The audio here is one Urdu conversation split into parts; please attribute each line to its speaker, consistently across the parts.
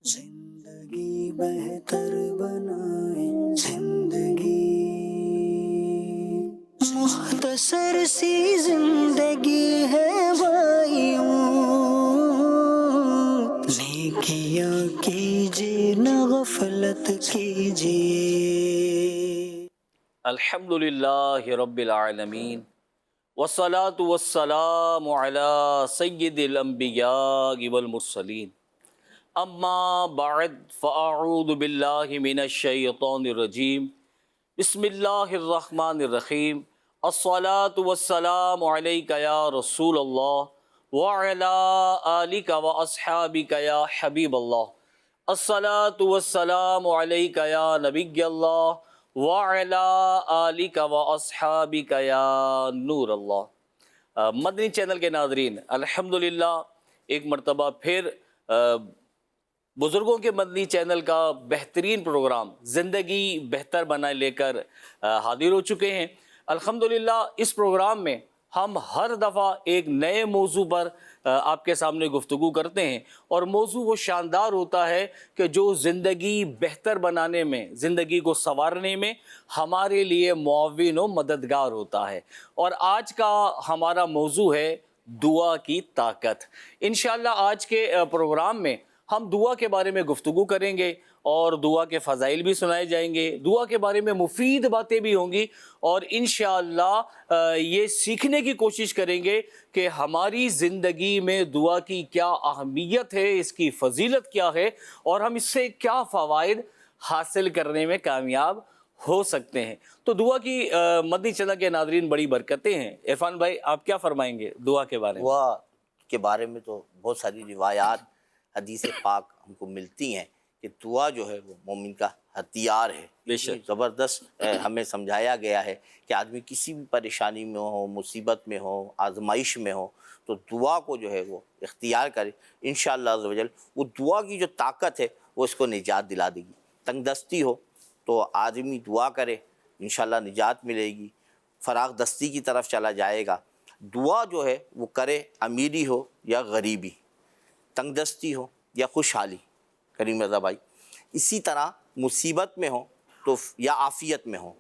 Speaker 1: زندگی بہتر بنائیں زندگی، مختصر سی زندگی ہے بھائیوں، نیکیاں کیجیے نہ غفلت کیجیے۔
Speaker 2: الحمدللہ رب العالمین والصلاة والسلام علی سید الانبیاء والمرسلین، اما بعد فاعوذ باللہ من الشیطان الرجیم، بسم اللہ الرحمن الرحیم، الصلاة والسلام علیک یا رسول اللہ وعلی آلک واصحابک یا حبیب اللہ، الصلاة والسلام علیک یا نبی اللہ وعلی آلک واصحابک یا نور اللہ۔ مدنی چینل کے ناظرین، الحمدللہ ایک مرتبہ پھر بزرگوں کے مدنی چینل کا بہترین پروگرام زندگی بہتر بنائے لے کر حاضر ہو چکے ہیں۔ الحمدللہ اس پروگرام میں ہم ہر دفعہ ایک نئے موضوع پر آپ کے سامنے گفتگو کرتے ہیں، اور موضوع وہ شاندار ہوتا ہے کہ جو زندگی بہتر بنانے میں، زندگی کو سنوارنے میں ہمارے لیے معاون و مددگار ہوتا ہے۔ اور آج کا ہمارا موضوع ہے دعا کی طاقت۔ انشاءاللہ آج کے پروگرام میں ہم دعا کے بارے میں گفتگو کریں گے، اور دعا کے فضائل بھی سنائے جائیں گے، دعا کے بارے میں مفید باتیں بھی ہوں گی، اور انشاءاللہ یہ سیکھنے کی کوشش کریں گے کہ ہماری زندگی میں دعا کی کیا اہمیت ہے، اس کی فضیلت کیا ہے، اور ہم اس سے کیا فوائد حاصل کرنے میں کامیاب ہو سکتے ہیں۔ تو دعا کی مدنی چینل کے ناظرین بڑی برکتیں ہیں۔ عرفان بھائی، آپ کیا فرمائیں گے دعا کے بارے میں؟
Speaker 3: دعا کے بارے میں تو بہت ساری روایات حدیث پاک ہم کو ملتی ہیں کہ دعا جو ہے وہ مومن کا ہتھیار ہے۔
Speaker 2: بے شک۔
Speaker 3: زبردست ہمیں سمجھایا گیا ہے کہ آدمی کسی بھی پریشانی میں ہو، مصیبت میں ہو، آزمائش میں ہو، تو دعا کو جو ہے وہ اختیار کرے، انشاءاللہ عز و جل وہ دعا کی جو طاقت ہے وہ اس کو نجات دلا دے گی۔ تنگ دستی ہو تو آدمی دعا کرے، انشاءاللہ نجات ملے گی، فراغ دستی کی طرف چلا جائے گا۔ دعا جو ہے وہ کرے، امیری ہو یا غریبی، تنگ دستی ہو یا خوشحالی، کریم رضا بھائی، اسی طرح مصیبت میں ہو تو یا عافیت میں ہو،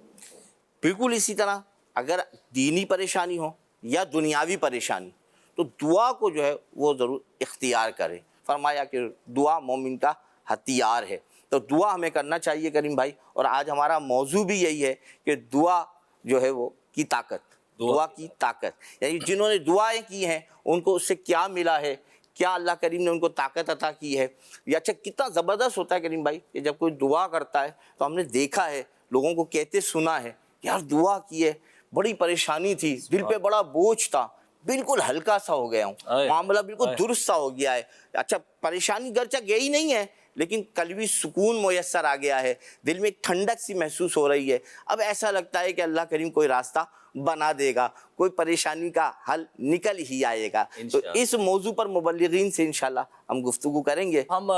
Speaker 3: بالکل اسی طرح اگر دینی پریشانی ہو یا دنیاوی پریشانی، تو دعا کو جو ہے وہ ضرور اختیار کرے۔ فرمایا کہ دعا مومن کا ہتھیار ہے، تو دعا ہمیں کرنا چاہیے کریم بھائی۔ اور آج ہمارا موضوع بھی یہی ہے کہ دعا جو ہے وہ کی طاقت، دعا کی طاقت، یعنی جنہوں نے دعائیں کی ہیں ان کو اس سے کیا ملا ہے، کیا اللہ کریم نے ان کو طاقت عطا کی ہے، یا اچھا کتنا زبردست ہوتا ہے کریم بھائی کہ جب کوئی دعا کرتا ہے تو ہم نے دیکھا ہے، لوگوں کو کہتے سنا ہے، یار دعا کی ہے، بڑی پریشانی تھی، دل پہ بڑا بوجھ تھا، بالکل ہلکا سا ہو گیا ہوں، معاملہ بالکل درست سا ہو گیا ہے، اچھا پریشانی گرچہ گئی نہیں ہے لیکن قلبی سکون میسر آ گیا ہے، دل میں ایک ٹھنڈک سی محسوس ہو رہی ہے، اب ایسا لگتا ہے کہ اللہ کریم کوئی راستہ بنا دے گا، کوئی پریشانی کا حل نکل ہی آئے گا۔ تو اس موضوع پر مبلغین سے انشاءاللہ ہم گفتگو کریں گے۔
Speaker 2: ہم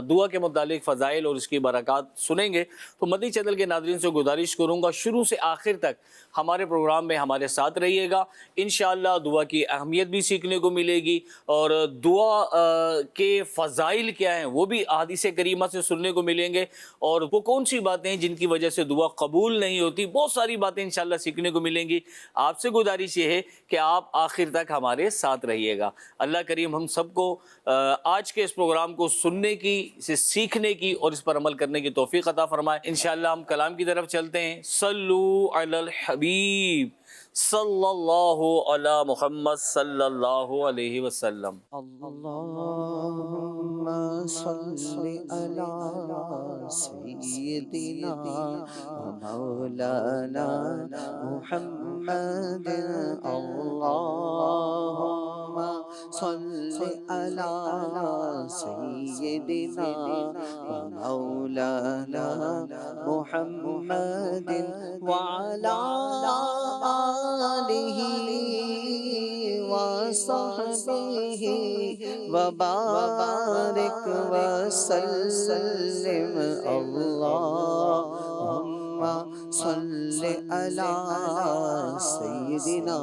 Speaker 2: دعا کے متعلق فضائل اور اس کی برکات سنیں گے، تو مدنی چینل کے ناظرین سے گزارش کروں گا شروع سے آخر تک ہمارے پروگرام میں ہمارے ساتھ رہیے گا۔ انشاءاللہ دعا کی اہمیت بھی سیکھنے کو ملے گی، اور دعا کے فضائل کیا ہیں وہ بھی احادیث کریمہ سے سننے کو ملیں گے، اور وہ کون سی باتیں ہیں جن کی وجہ سے دعا قبول نہیں ہوتی، بہت ساری باتیں انشاءاللہ سیکھنے کو ملیں گی۔ آپ سے گزارش یہ ہے کہ آپ آخر تک ہمارے ساتھ رہیے گا۔ اللہ کریم ہم سب کو آج کے اس پروگرام کو سننے کی، اسے سیکھنے کی اور اس پر عمل کرنے کی توفیق عطا فرمائے۔ انشاءاللہ ہم کلام کی طرف چلتے ہیں۔ صلو علی الحبیب صلی اللہ علی محمد صلی اللہ علیہ وسلم۔
Speaker 1: اللہم صلی علی سیدنا و مولانا محمد، اللہم صلی علی سیدنا و مولانا محمد وعلی آلہ وصحبہ وبارک وسلم، اللہم صلی علی سیدنا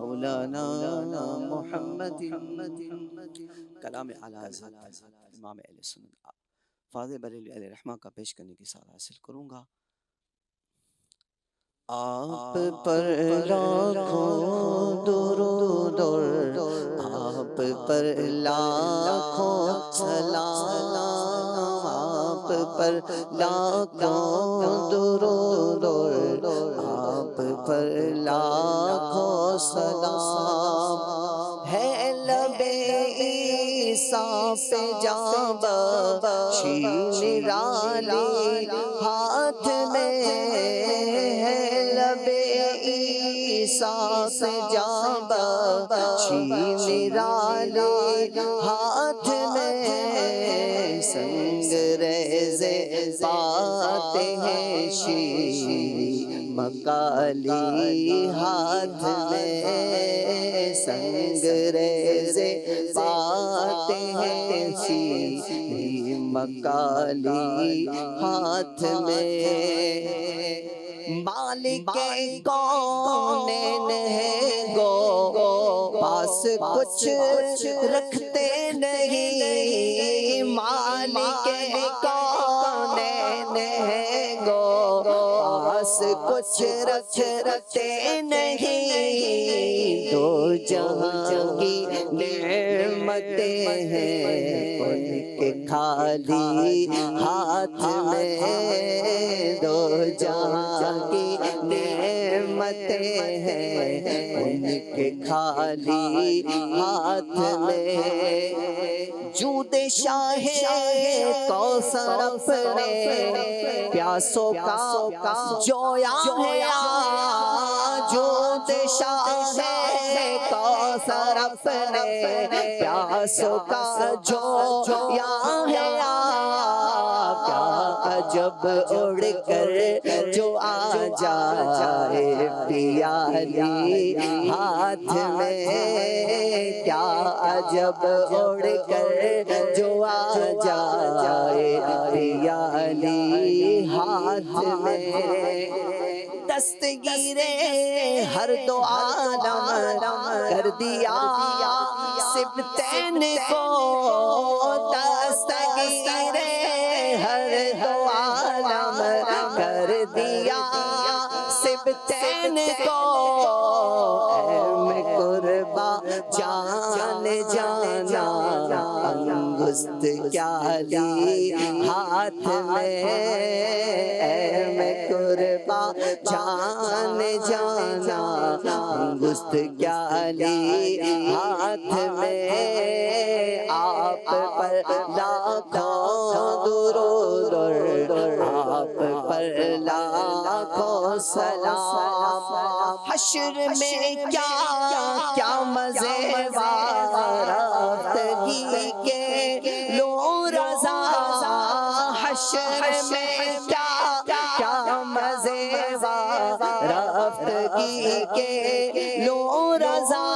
Speaker 1: مولانا محمد۔ کلام اعلیٰ حضرت امام اہل سنت فاضل بریلوی علیہ رحمہ کا پیش کرنے کی سعادت حاصل کروں گا۔ آپ پر لاکھوں درود اور آپ پر لاکھوں سلام، آپ پر لاکھوں درود اور آپ پر لاکھوں سلام، ہے لب عیسیٰ پہ جاں بخشی نرالی ہاتھ میں، لب عیسیٰ سے جاں بخشی نرالی ہاتھ میں، سنگ ریزے پاتے ہیں شیریں مکالی ہاتھ میں، سنگ ریزے پاتے ہیں شیریں مکالی ہاتھ میں، مالک کونین ہے گو پاس کچھ رکھتے نہیں، مالک کونین ہے گو پاس کچھ رکھتے نہیں، دو جہاں کی نعمتیں ہیں ان کے خالی ہاتھ میں، دو جہاں کی نعمتیں ہیں ان کے خالی ہاتھ میں، جود شاہ کوثر اپنے پیاسوں کا جویا ہے، جود شاہ کوثر اپنے پیاسوں کا جویا ہے، جب اڑ کر جو آ جائے پیالی ہاتھ میں، کیا جب اڑ کر جو آ جائے پیالی ہاتھ میں، دستگیر ہر دو عالم کر دیا سبتین کو، دستگیر ہر دو عالم کر دیا سبتین کو، اے میں قربا جان جانا انگشت کیا لی ہاتھ میں، اے میں قربا جان جانا انگشت کیا لی ہاتھ میں، آپ پر لاکھوں درود آپ پر لاکھوں سلام، حشر میں کیا مزے رفتگی کے لو رضا، حشر میں کیا مزے رفتگی کے لو رضا،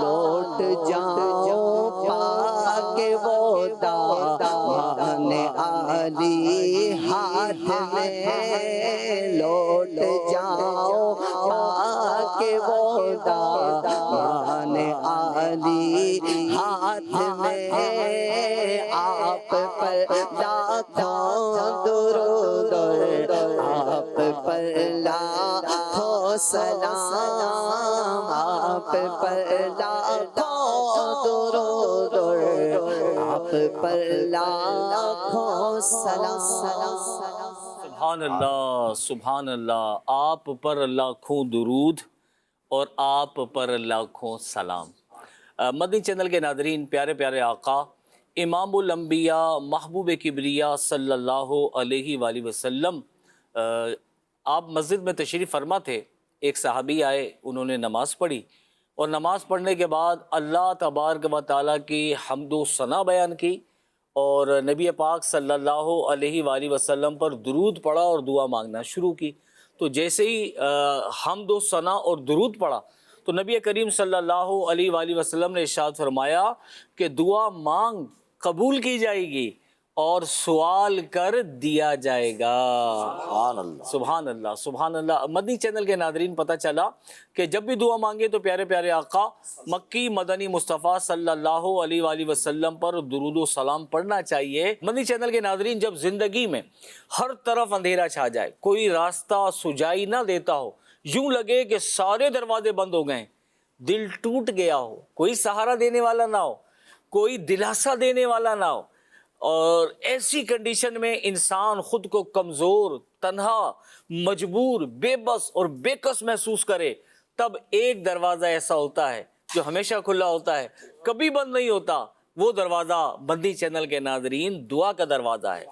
Speaker 1: لوٹ جاؤ پا کے وہ دامان عالی ہاتھ میں، لوٹ جاؤ پا کے وہ دامان عالی ہاتھ میں، آپ پر لاکھوں درود آپ پر لاکھوں سلام، آپ پر لاکھوں درود آپ پر لاکھوں سلام۔
Speaker 2: سبحان اللہ سبحان اللہ، آپ پر لاکھوں درود اور آپ پر لاکھوں سلام۔ مدنی چینل کے ناظرین، پیارے پیارے آقا امام الانبیاء محبوب کبریا صلی اللہ علیہ وآلہ وسلم آپ مسجد میں تشریف فرما تھے، ایک صحابی آئے، انہوں نے نماز پڑھی اور نماز پڑھنے کے بعد اللہ تبارک و تعالیٰ کی حمد و ثنا بیان کی اور نبی پاک صلی اللہ علیہ وآلہ وسلم پر درود پڑھا اور دعا مانگنا شروع کی۔ تو جیسے ہی حمد و ثنا اور درود پڑھا تو نبی کریم صلی اللہ علیہ وآلہ وسلم نے ارشاد فرمایا کہ دعا مانگ قبول کی جائے گی اور سوال کر دیا جائے گا۔
Speaker 3: سبحان اللہ۔
Speaker 2: سبحان اللہ، سبحان اللہ۔ مدنی چینل کے ناظرین، پتہ چلا کہ جب بھی دعا مانگے تو پیارے پیارے آقا مکی مدنی مصطفیٰ صلی اللہ علیہ وآلہ وسلم پر درود و سلام پڑھنا چاہیے۔ مدنی چینل کے ناظرین، جب زندگی میں ہر طرف اندھیرا چھا جائے، کوئی راستہ سجائی نہ دیتا ہو، یوں لگے کہ سارے دروازے بند ہو گئے، دل ٹوٹ گیا ہو، کوئی سہارا دینے والا نہ ہو، کوئی دلاسا دینے والا نہ ہو، اور ایسی کنڈیشن میں انسان خود کو کمزور، تنہا، مجبور، بے بس اور بے کس محسوس کرے، تب ایک دروازہ ایسا ہوتا ہے جو ہمیشہ کھلا ہوتا ہے، کبھی بند نہیں ہوتا۔ وہ دروازہ مدنی چینل کے ناظرین دعا کا دروازہ ہے۔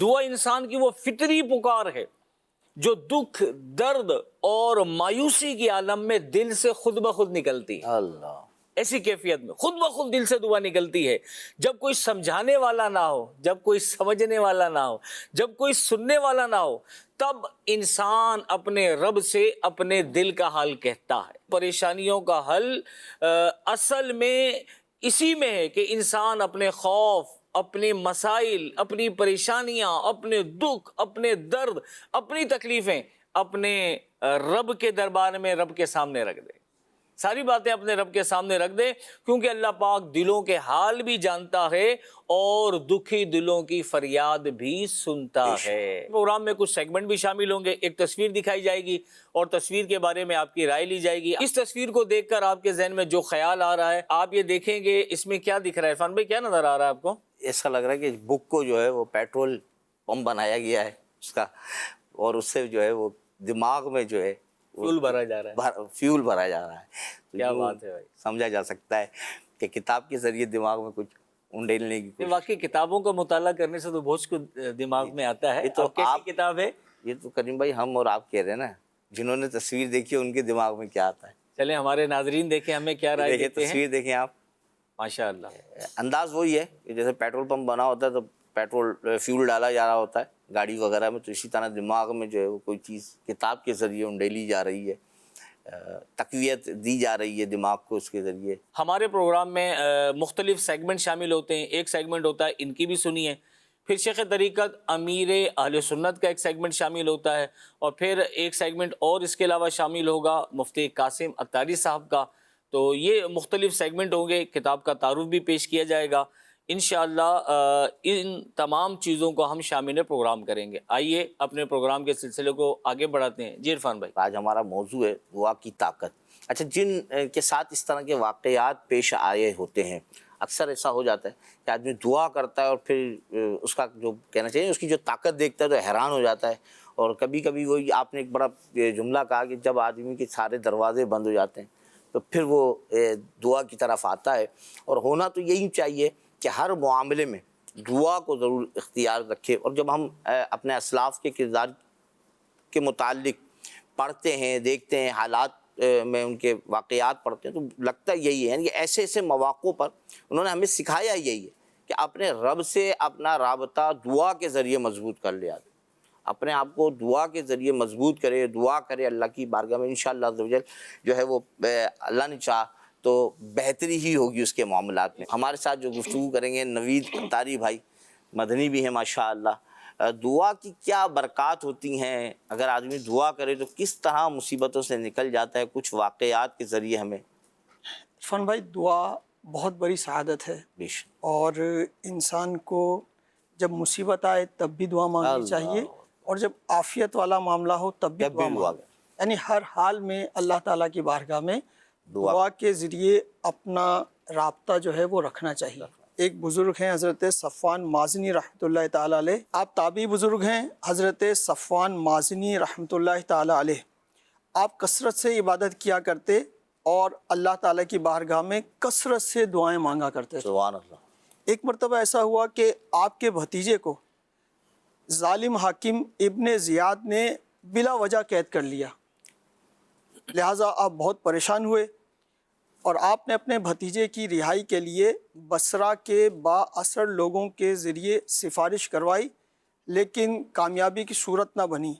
Speaker 2: دعا انسان کی وہ فطری پکار ہے جو دکھ، درد اور مایوسی کی عالم میں دل سے خود بخود نکلتی ہے۔
Speaker 3: اللہ،
Speaker 2: ایسی کیفیت میں خود بخود دل سے دعا نکلتی ہے، جب کوئی سمجھانے والا نہ ہو، جب کوئی سمجھنے والا نہ ہو، جب کوئی سننے والا نہ ہو، تب انسان اپنے رب سے اپنے دل کا حال کہتا ہے۔ پریشانیوں کا حل اصل میں اسی میں ہے کہ انسان اپنے خوف، اپنے مسائل، اپنی پریشانیاں، اپنے دکھ، اپنے درد، اپنی تکلیفیں اپنے رب کے دربار میں، رب کے سامنے رکھ دے۔ ساری باتیں اپنے رب کے سامنے رکھ دے، کیونکہ اللہ پاک دلوں کے حال بھی جانتا ہے اور دکھی دلوں کی فریاد بھی سنتا ہے۔ پروگرام میں کچھ سیگمنٹ بھی شامل ہوں گے، ایک تصویر دکھائی جائے گی اور تصویر کے بارے میں آپ کی رائے لی جائے گی۔ اس تصویر کو دیکھ کر آپ کے ذہن میں جو خیال آ رہا ہے آپ یہ دیکھیں گے، اس میں کیا دکھ رہا ہے؟ عرفان بھائی کیا نظر آ رہا ہے آپ کو؟
Speaker 3: ایسا لگ رہا ہے کہ بک کو جو ہے وہ پیٹرول پمپ بنایا گیا ہے اس کا، اور اس سے جو ہے وہ دماغ میں جو ہے
Speaker 2: فیول بھرا جا رہا ہے۔
Speaker 3: فیول بھرا جا رہا ہے۔
Speaker 2: کیا بات ہے بھائی،
Speaker 3: سمجھا جا سکتا ہے کہ کتاب کے ذریعے دماغ میں کچھ انڈیلنے کی کوشش۔
Speaker 2: واقعی کتابوں کا مطالعہ کرنے سے تو بہت کچھ دماغ میں آتا ہے۔
Speaker 3: یہ تو
Speaker 2: کیسی کتاب ہے؟
Speaker 3: یہ تو کریم بھائی ہم اور آپ کہہ رہے ہیں نا، جنہوں نے تصویر دیکھی ہے ان کے دماغ میں کیا آتا ہے۔
Speaker 2: چلیں ہمارے ناظرین دیکھیں ہمیں کیا رائے
Speaker 3: دیکھیں
Speaker 2: دیتے ہیں۔
Speaker 3: تصویر دیکھیں آپ،
Speaker 2: ماشاءاللہ۔
Speaker 3: انداز وہی ہے کہ جیسے پیٹرول پمپ بنا ہوتا ہے تو پیٹرول فیول ڈالا جا رہا ہوتا ہے گاڑی وغیرہ میں، تو اسی طرح دماغ میں جو ہے وہ کوئی چیز کتاب کے ذریعے انڈیلی جا رہی ہے، تقویت دی جا رہی ہے دماغ کو اس کے ذریعے۔
Speaker 2: ہمارے پروگرام میں مختلف سیگمنٹ شامل ہوتے ہیں۔ ایک سیگمنٹ ہوتا ہے ان کی بھی سنیے، پھر شیخ طریقت امیر اہل سنت کا ایک سیگمنٹ شامل ہوتا ہے، اور پھر ایک سیگمنٹ اور اس کے علاوہ شامل ہوگا مفتی قاسم عطاری صاحب کا۔ تو یہ مختلف سیگمنٹ ہوں گے، کتاب کا تعارف بھی پیش کیا جائے گا انشاءاللہ۔ ان تمام چیزوں کو ہم شامل پروگرام کریں گے۔ آئیے اپنے پروگرام کے سلسلے کو آگے بڑھاتے ہیں۔ جی عرفان بھائی،
Speaker 3: آج ہمارا موضوع ہے دعا کی طاقت۔ اچھا، جن کے ساتھ اس طرح کے واقعات پیش آئے ہوتے ہیں، اکثر ایسا ہو جاتا ہے کہ آدمی دعا کرتا ہے اور پھر اس کا جو کہنا چاہیے اس کی جو طاقت دیکھتا ہے تو حیران ہو جاتا ہے۔ اور کبھی کبھی وہی آپ نے ایک بڑا جملہ کہا کہ جب آدمی کے سارے دروازے بند ہو جاتے ہیں تو پھر وہ دعا کی طرف آتا ہے۔ اور ہونا تو یہی چاہیے کہ ہر معاملے میں دعا کو ضرور اختیار رکھے۔ اور جب ہم اپنے اسلاف کے کردار کے متعلق پڑھتے ہیں، دیکھتے ہیں، حالات میں ان کے واقعات پڑھتے ہیں، تو لگتا یہی ہے، یعنی کہ ایسے ایسے مواقع پر انہوں نے ہمیں سکھایا یہی ہے کہ اپنے رب سے اپنا رابطہ دعا کے ذریعے مضبوط کر لیا، اپنے آپ کو دعا کے ذریعے مضبوط کرے، دعا کرے اللہ کی بارگاہ میں، انشاءاللہ عز و جل جو ہے وہ اللہ نے چاہ تو بہتری ہی ہوگی اس کے معاملات میں۔ ہمارے ساتھ جو گفتگو کریں گے نوید عطاری بھائی، مدنی بھی ہیں ماشاءاللہ۔ دعا کی کیا برکات ہوتی ہیں؟ اگر آدمی دعا کرے تو کس طرح مصیبتوں سے نکل جاتا ہے؟ کچھ واقعات کے ذریعے ہمیں۔
Speaker 4: عرفان بھائی، دعا بہت بڑی سعادت ہے،
Speaker 3: بیش
Speaker 4: اور انسان کو جب مصیبت آئے تب بھی دعا مانگنی چاہیے، اور جب عافیت والا معاملہ ہو تب بھی دعا مانگے، یعنی ہر حال میں اللہ تعالیٰ کی بارگاہ میں دعا کے ذریعے اپنا رابطہ جو ہے وہ رکھنا چاہیے۔ ایک بزرگ ہیں حضرت صفوان مازنی رحمۃ اللہ تعالیٰ علیہ، آپ تابعی بزرگ ہیں، حضرت صفوان مازنی رحمۃ اللہ تعالیٰ علیہ، آپ کثرت سے عبادت کیا کرتے اور اللہ تعالیٰ کی بارگاہ میں کثرت سے دعائیں مانگا کرتے۔
Speaker 3: سبحان اللہ۔
Speaker 4: ایک مرتبہ ایسا ہوا کہ آپ کے بھتیجے کو ظالم حاکم ابن زیاد نے بلا وجہ قید کر لیا، لہٰذا آپ بہت پریشان ہوئے اور آپ نے اپنے بھتیجے کی رہائی کے لیے بصرہ کے با اثر لوگوں کے ذریعے سفارش کروائی، لیکن کامیابی کی صورت نہ بنی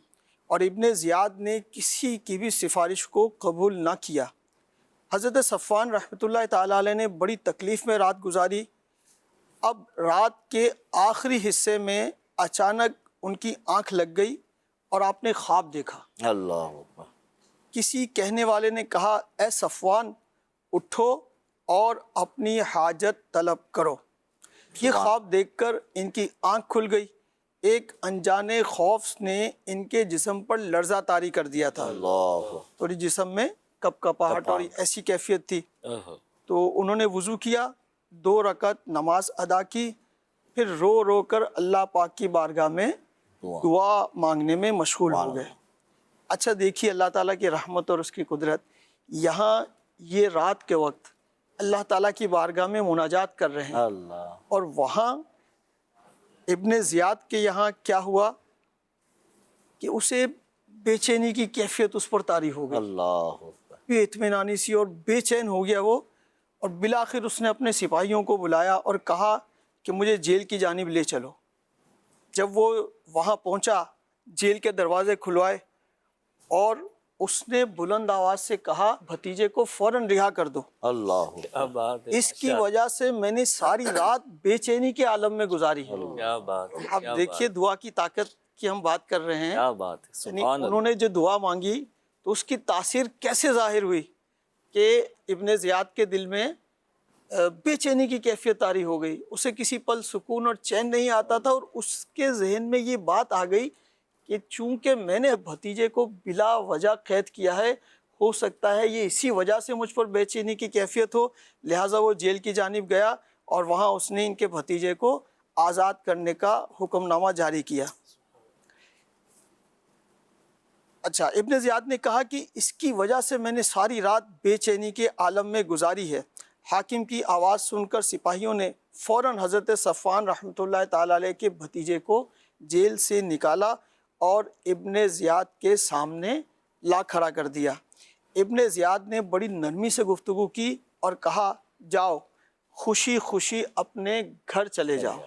Speaker 4: اور ابن زیاد نے کسی کی بھی سفارش کو قبول نہ کیا۔ حضرت صفوان رحمۃ اللہ تعالیٰ علیہ نے بڑی تکلیف میں رات گزاری، اب رات کے آخری حصے میں اچانک ان کی آنکھ لگ گئی اور آپ نے خواب دیکھا۔
Speaker 3: اللہ اکبر۔
Speaker 4: کسی کہنے والے نے کہا اے صفوان اٹھو اور اپنی حاجت طلب کرو۔ یہ خواب دیکھ کر ان کی آنکھ کھل گئی۔ ایک انجانے خوف نے ان کے جسم پر لرزہ طاری کر دیا تھا،
Speaker 3: اللہ
Speaker 4: تھوڑی جسم میں کپ کپاہٹ اور ایسی کیفیت تھی۔ تو انہوں نے وضو کیا، 2 رکعت نماز ادا کی، پھر رو رو کر اللہ پاک کی بارگاہ میں دعا مانگنے میں مشغول ہو گئے۔ اچھا دیکھیے اللہ تعالیٰ کی رحمت اور اس کی قدرت، یہاں یہ رات کے وقت اللہ تعالیٰ کی بارگاہ میں مناجات کر رہے ہیں،
Speaker 3: اللہ
Speaker 4: اور وہاں ابن زیاد کے یہاں کیا ہوا کہ اسے بے چینی کی کیفیت اس پر طاری ہو گئی،
Speaker 3: اللہ اکبر۔
Speaker 4: بے اطمینانی سی اور بے چین ہو گیا وہ، اور بالآخر اس نے اپنے سپاہیوں کو بلایا اور کہا کہ مجھے جیل کی جانب لے چلو۔ جب وہ وہاں پہنچا، جیل کے دروازے کھلوائے اور اس نے بلند آواز سے کہا بھتیجے کو فوراً رہا کر دو،
Speaker 3: اللہ
Speaker 2: کیا بات ہے،
Speaker 4: اس کی وجہ سے میں نے ساری رات بے چینی کے عالم میں گزاری ہے۔
Speaker 2: کیا بات ہے،
Speaker 4: اب دیکھیے دعا کی طاقت کی ہم بات کر رہے ہیں،
Speaker 2: کیا بات ہے،
Speaker 4: یعنی
Speaker 2: سبحان
Speaker 4: انہوں نے جو دعا مانگی تو اس کی تاثیر کیسے ظاہر ہوئی کہ ابن زیاد کے دل میں بے چینی کی کیفیت طاری ہو گئی، اسے کسی پل سکون اور چین نہیں آتا تھا، اور اس کے ذہن میں یہ بات آ گئی کہ چونکہ میں نے بھتیجے کو بلا وجہ قید کیا ہے، ہو سکتا ہے یہ اسی وجہ سے مجھ پر بے چینی کی کیفیت ہو، لہٰذا وہ جیل کی جانب گیا اور وہاں اس نے ان کے بھتیجے کو آزاد کرنے کا حکم نامہ جاری کیا۔ اچھا، ابن زیاد نے کہا کہ اس کی وجہ سے میں نے ساری رات بے چینی کے عالم میں گزاری ہے۔ حاکم کی آواز سن کر سپاہیوں نے فوراً حضرت صفوان رحمۃ اللہ تعالیٰ علیہ کے بھتیجے کو جیل سے نکالا اور ابن زیاد کے سامنے لا کھڑا کر دیا۔ ابن زیاد نے بڑی نرمی سے گفتگو کی اور کہا جاؤ خوشی خوشی اپنے گھر چلے جاؤ،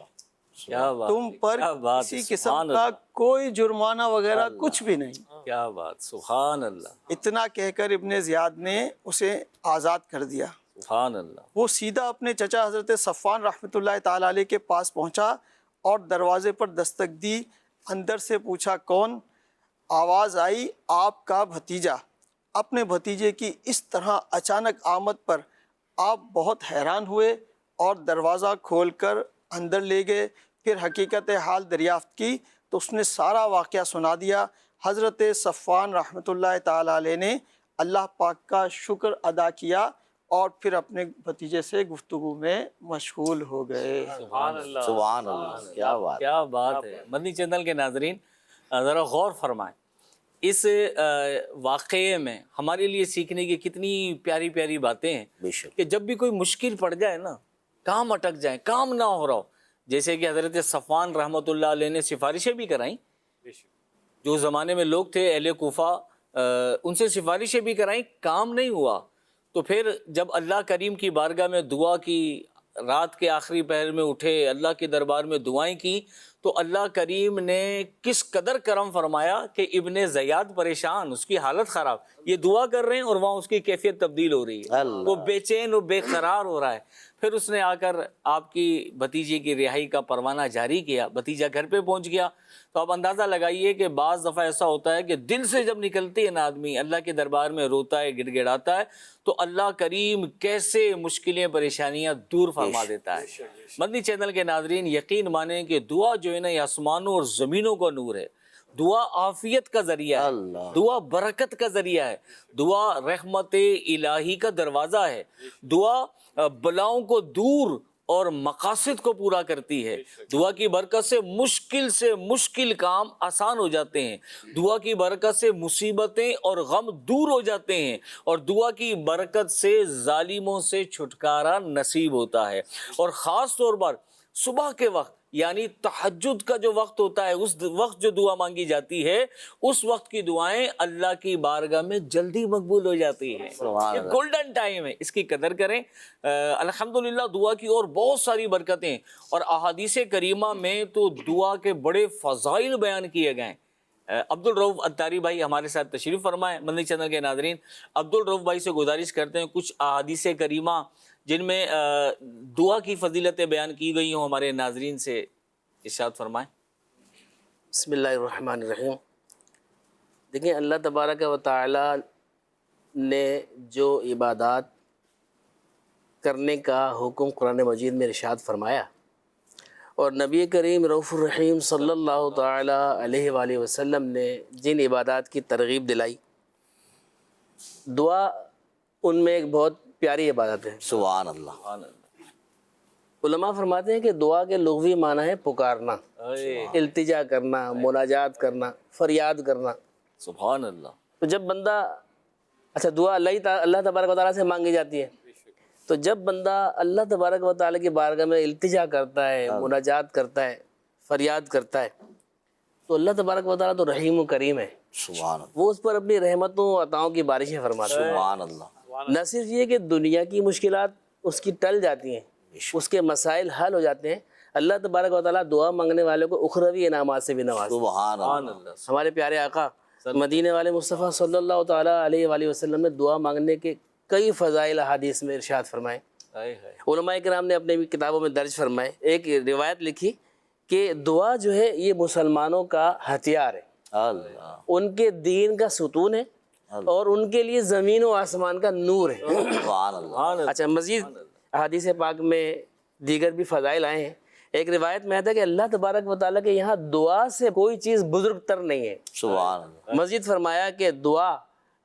Speaker 2: کیا بات،
Speaker 4: تم پر
Speaker 2: کیا بات،
Speaker 4: کسی
Speaker 2: سبحان
Speaker 4: قسم کا
Speaker 2: اللہ،
Speaker 4: کوئی جرمانہ وغیرہ کچھ بھی نہیں۔
Speaker 2: کیا بات، سبحان اللہ،
Speaker 4: اتنا کہہ کر ابن زیاد نے اسے آزاد کر دیا۔
Speaker 2: سبحان اللہ۔
Speaker 4: وہ سیدھا اپنے چچا حضرت صفوان رحمۃ اللہ تعالیٰ علیہ کے پاس پہنچا اور دروازے پر دستک دی۔ اندر سے پوچھا کون؟ آواز آئی آپ کا بھتیجا۔ اپنے بھتیجے کی اس طرح اچانک آمد پر آپ بہت حیران ہوئے اور دروازہ کھول کر اندر لے گئے۔ پھر حقیقت حال دریافت کی تو اس نے سارا واقعہ سنا دیا۔ حضرت صفوان رحمۃ اللہ تعالیٰ علیہ نے اللہ پاک کا شکر ادا کیا اور پھر اپنے بھتیجے سے گفتگو میں مشغول ہو گئے۔
Speaker 2: سبحان اللہ،
Speaker 3: سبحان اللہ، کیا بات،
Speaker 2: کیا بات ہے۔ مدنی چینل کے ناظرین ذرا غور فرمائیں، اس واقعے میں ہمارے لیے سیکھنے کی کتنی پیاری پیاری باتیں ہیں
Speaker 3: بے شک،
Speaker 2: کہ جب بھی کوئی مشکل پڑ جائے نا، کام اٹک جائے، کام نہ ہو رہا ہو، جیسے کہ حضرت صفوان رحمۃ اللہ علیہ نے سفارشیں بھی کرائیں، جو زمانے میں لوگ تھے اہل کوفہ، ان سے سفارشیں بھی کرائیں، کام نہیں ہوا، تو پھر جب اللہ کریم کی بارگاہ میں دعا کی، رات کے آخری پہر میں اٹھے، اللہ کے دربار میں دعائیں کی، تو اللہ کریم نے کس قدر کرم فرمایا کہ ابن زیاد پریشان، اس کی حالت خراب، یہ دعا کر رہے ہیں اور وہاں اس کی کیفیت تبدیل ہو رہی ہے،
Speaker 3: اللہ،
Speaker 2: وہ بے چین و بے قرار ہو رہا ہے۔ پھر اس نے آ کر آپ کی بھتیجے کی رہائی کا پروانہ جاری کیا، بھتیجا گھر پہ پہنچ گیا۔ تو آپ اندازہ لگائیے کہ بعض دفعہ ایسا ہوتا ہے کہ دل سے جب نکلتی ہے نا آدمی، اللہ کے دربار میں روتا ہے، گڑ گڑاتا ہے، تو اللہ کریم کیسے مشکلیں پریشانیاں دور فرما دیتا ہے۔ مدنی چینل کے ناظرین یقین مانیں کہ دعا جو ہے نا یہ آسمانوں اور زمینوں کا نور ہے، دعا عافیت کا ذریعہ ہے،
Speaker 3: اللہ،
Speaker 2: دعا برکت کا ذریعہ ہے، دعا رحمت الہی کا دروازہ ہے، دعا بلاؤں کو دور اور مقاصد کو پورا کرتی ہے۔ دعا کی برکت سے مشکل کام آسان ہو جاتے ہیں، دعا کی برکت سے مصیبتیں اور غم دور ہو جاتے ہیں، اور دعا کی برکت سے ظالموں سے چھٹکارا نصیب ہوتا ہے۔ اور خاص طور پر صبح کے وقت یعنی تہجد کا جو وقت ہوتا ہے، اس وقت جو دعا مانگی جاتی ہے، اس وقت کی دعائیں اللہ کی بارگاہ میں جلدی مقبول ہو جاتی ہیں۔
Speaker 3: سبحان
Speaker 2: یہ
Speaker 3: اللہ،
Speaker 2: گولڈن ٹائم ہے، اس کی قدر کریں۔ الحمدللہ دعا کی اور بہت ساری برکتیں، اور احادیث کریمہ میں تو دعا کے بڑے فضائل بیان کیے گئے ہیں۔ عبد الرؤف اتاری بھائی ہمارے ساتھ تشریف فرمائیں۔ مدنی چینل کے ناظرین عبد الرؤف بھائی سے گزارش کرتے ہیں کچھ احادیث کریمہ جن میں دعا کی فضیلتیں بیان کی گئی ہوں، ہمارے ناظرین سے ارشاد فرمائیں۔
Speaker 5: بسم اللہ الرحمن الرحیم۔ دیکھیں اللہ تبارک و تعالی نے جو عبادات کرنے کا حکم قرآن مجید میں ارشاد فرمایا، اور نبی کریم رؤوف الرحیم صلی اللہ تعالی علیہ وآلہ وسلم نے جن عبادات کی ترغیب دلائی، دعا ان میں ایک بہت پیاری عبادت ہے۔
Speaker 3: سبحان اللہ۔
Speaker 5: علماء فرماتے ہیں کہ دعا کے لغوی معنی ہے پکارنا، التجا کرنا، مناجات کرنا، فریاد کرنا۔
Speaker 2: سبحان اللہ۔
Speaker 5: تو جب بندہ دعا اللہ تبارک و تعالیٰ سے مانگی جاتی ہے، تو جب بندہ اللہ تبارک و تعالیٰ کی بارگاہ میں التجا کرتا ہے، مناجات کرتا ہے، فریاد کرتا ہے، تو اللہ تبارک و تعالیٰ تو رحیم و کریم ہے،
Speaker 3: سبحان اللہ۔
Speaker 5: وہ اس پر اپنی رحمتوں و عطاؤں کی بارشیں فرماتا ہے۔
Speaker 3: سبحان اللہ۔
Speaker 5: نہ صرف یہ کہ دنیا کی مشکلات اس کی ٹل جاتی ہیں، اس کے مسائل حل ہو جاتے ہیں، اللہ تبارک و تعالیٰ دعا مانگنے والوں کو اخروی انعامات سے بھی نوازتا ہے۔
Speaker 3: سبحان اللہ۔
Speaker 5: ہمارے پیارے آقا مدینے والے مصطفیٰ صلی اللہ تعالیٰ علیہ وآلہ وسلم نے دعا مانگنے کے کئی فضائل احادیث میں ارشاد فرمائے۔ علماء کرام نے اپنے کتابوں میں درج فرمائے، ایک روایت لکھی کہ دعا جو ہے یہ مسلمانوں کا ہتھیار ہے،
Speaker 3: اللہ۔
Speaker 5: ان کے دین کا ستون ہے، اور ان کے لیے زمین و آسمان کا نور ہے۔
Speaker 3: سبحان اللہ۔
Speaker 5: اچھا، مزید احادیث پاک میں دیگر بھی فضائل آئے ہیں۔ ایک روایت میں آتا ہے کہ اللہ تبارک و تعالیٰ کے یہاں دعا سے کوئی چیز بزرگ تر نہیں ہے۔
Speaker 3: سبحان اللہ۔
Speaker 5: مزید فرمایا کہ دعا،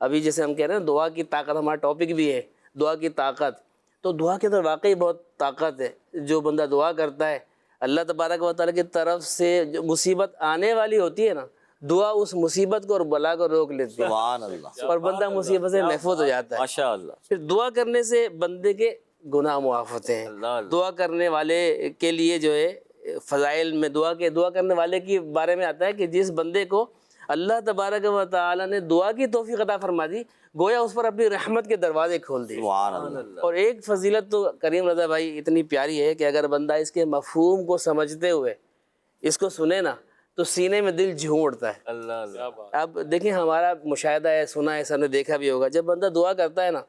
Speaker 5: ابھی جیسے ہم کہہ رہے ہیں دعا کی طاقت، ہمارا ٹاپک بھی ہے دعا کی طاقت، تو دعا کے اندر واقعی بہت طاقت ہے۔ جو بندہ دعا کرتا ہے اللہ تبارک و تعالیٰ کی طرف سے جو مصیبت آنے والی ہوتی ہے نا، دعا اس مصیبت کو اور بلا کو روک لیتی ہے،
Speaker 3: سبحان اللہ۔
Speaker 5: اور بندہ مصیبت سے محفوظ ہو جاتا ہے۔
Speaker 2: ماشاء اللہ۔
Speaker 5: پھر دعا کرنے سے بندے کے گناہ معاف ہوتے ہیں۔ دعا کرنے والے کے لیے جو ہے فضائل میں دعا کرنے والے کے بارے میں آتا ہے کہ جس بندے کو اللہ تبارک و تعالیٰ نے دعا کی توفیق عطا فرما دی، گویا اس پر اپنی رحمت کے دروازے کھول دیے۔
Speaker 3: سبحان اللہ۔
Speaker 5: اور ایک فضیلت تو کریم رضا بھائی اتنی پیاری ہے کہ اگر بندہ اس کے مفہوم کو سمجھتے ہوئے اس کو سنے نا تو سینے میں دل جھوم اٹھتا ہے۔
Speaker 2: اللہ اللہ۔
Speaker 5: اب دیکھیں ہمارا مشاہدہ ہے، سنا ہے، سب نے دیکھا بھی ہوگا، جب بندہ دعا کرتا ہے نا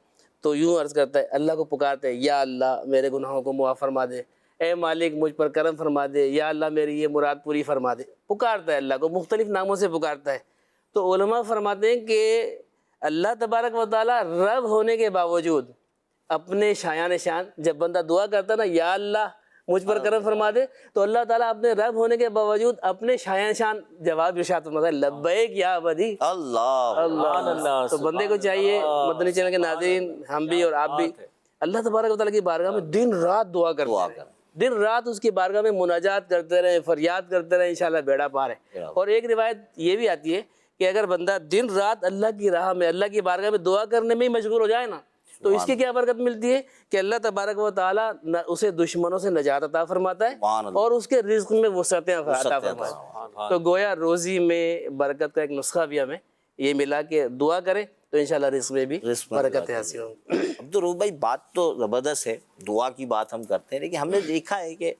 Speaker 5: تو یوں عرض کرتا ہے، اللہ کو پکارتا ہے، یا اللہ میرے گناہوں کو معاف فرما دے، اے مالک مجھ پر کرم فرما دے، یا اللہ میری یہ مراد پوری فرما دے۔ پکارتا ہے اللہ کو، مختلف ناموں سے پکارتا ہے۔ تو علماء فرماتے ہیں کہ اللہ تبارک و تعالیٰ رب ہونے کے باوجود اپنے شایان شان، جب بندہ دعا کرتا ہے نا یا اللہ مجھ پر کرم فرما دے، تو اللہ تعالیٰ اپنے رب ہونے کے باوجود اپنے شایان شان جواب ارشاد فرماتا ہے، لبیک یا عبدی۔
Speaker 3: اللہ۔
Speaker 5: اللہ تو بندے کو چاہیے، مدنی چینل کے ناظرین، ہم بھی اور آپ بھی اللہ تبارک و تعالیٰ کی بارگاہ میں دن رات دعا کرتے ہیں، دن رات اس کی بارگاہ میں مناجات کرتے رہیں، فریاد کرتے رہیں، انشاءاللہ بیڑا پار ہے۔ اور ایک روایت یہ بھی آتی ہے کہ اگر بندہ دن رات اللہ کی راہ میں، اللہ کی بارگاہ میں دعا کرنے میں ہی مشغول ہو جائے نا، تو اس کی کیا برکت ملتی ہے کہ اللہ تبارک و تعالیٰ اسے دشمنوں سے نجات عطا فرماتا ہے اور اس کے رزق میں وسعتیں عطا فرماتا ہے۔ تو گویا روزی میں برکت کا ایک نسخہ بھی ہمیں یہ ملا کہ دعا کریں تو انشاءاللہ رزق میں بھی برکت حاصل ہوگی۔
Speaker 3: عبدالرؤف بھائی بات تو زبردست ہے، دعا کی بات ہم کرتے ہیں، لیکن ہم نے دیکھا ہے کہ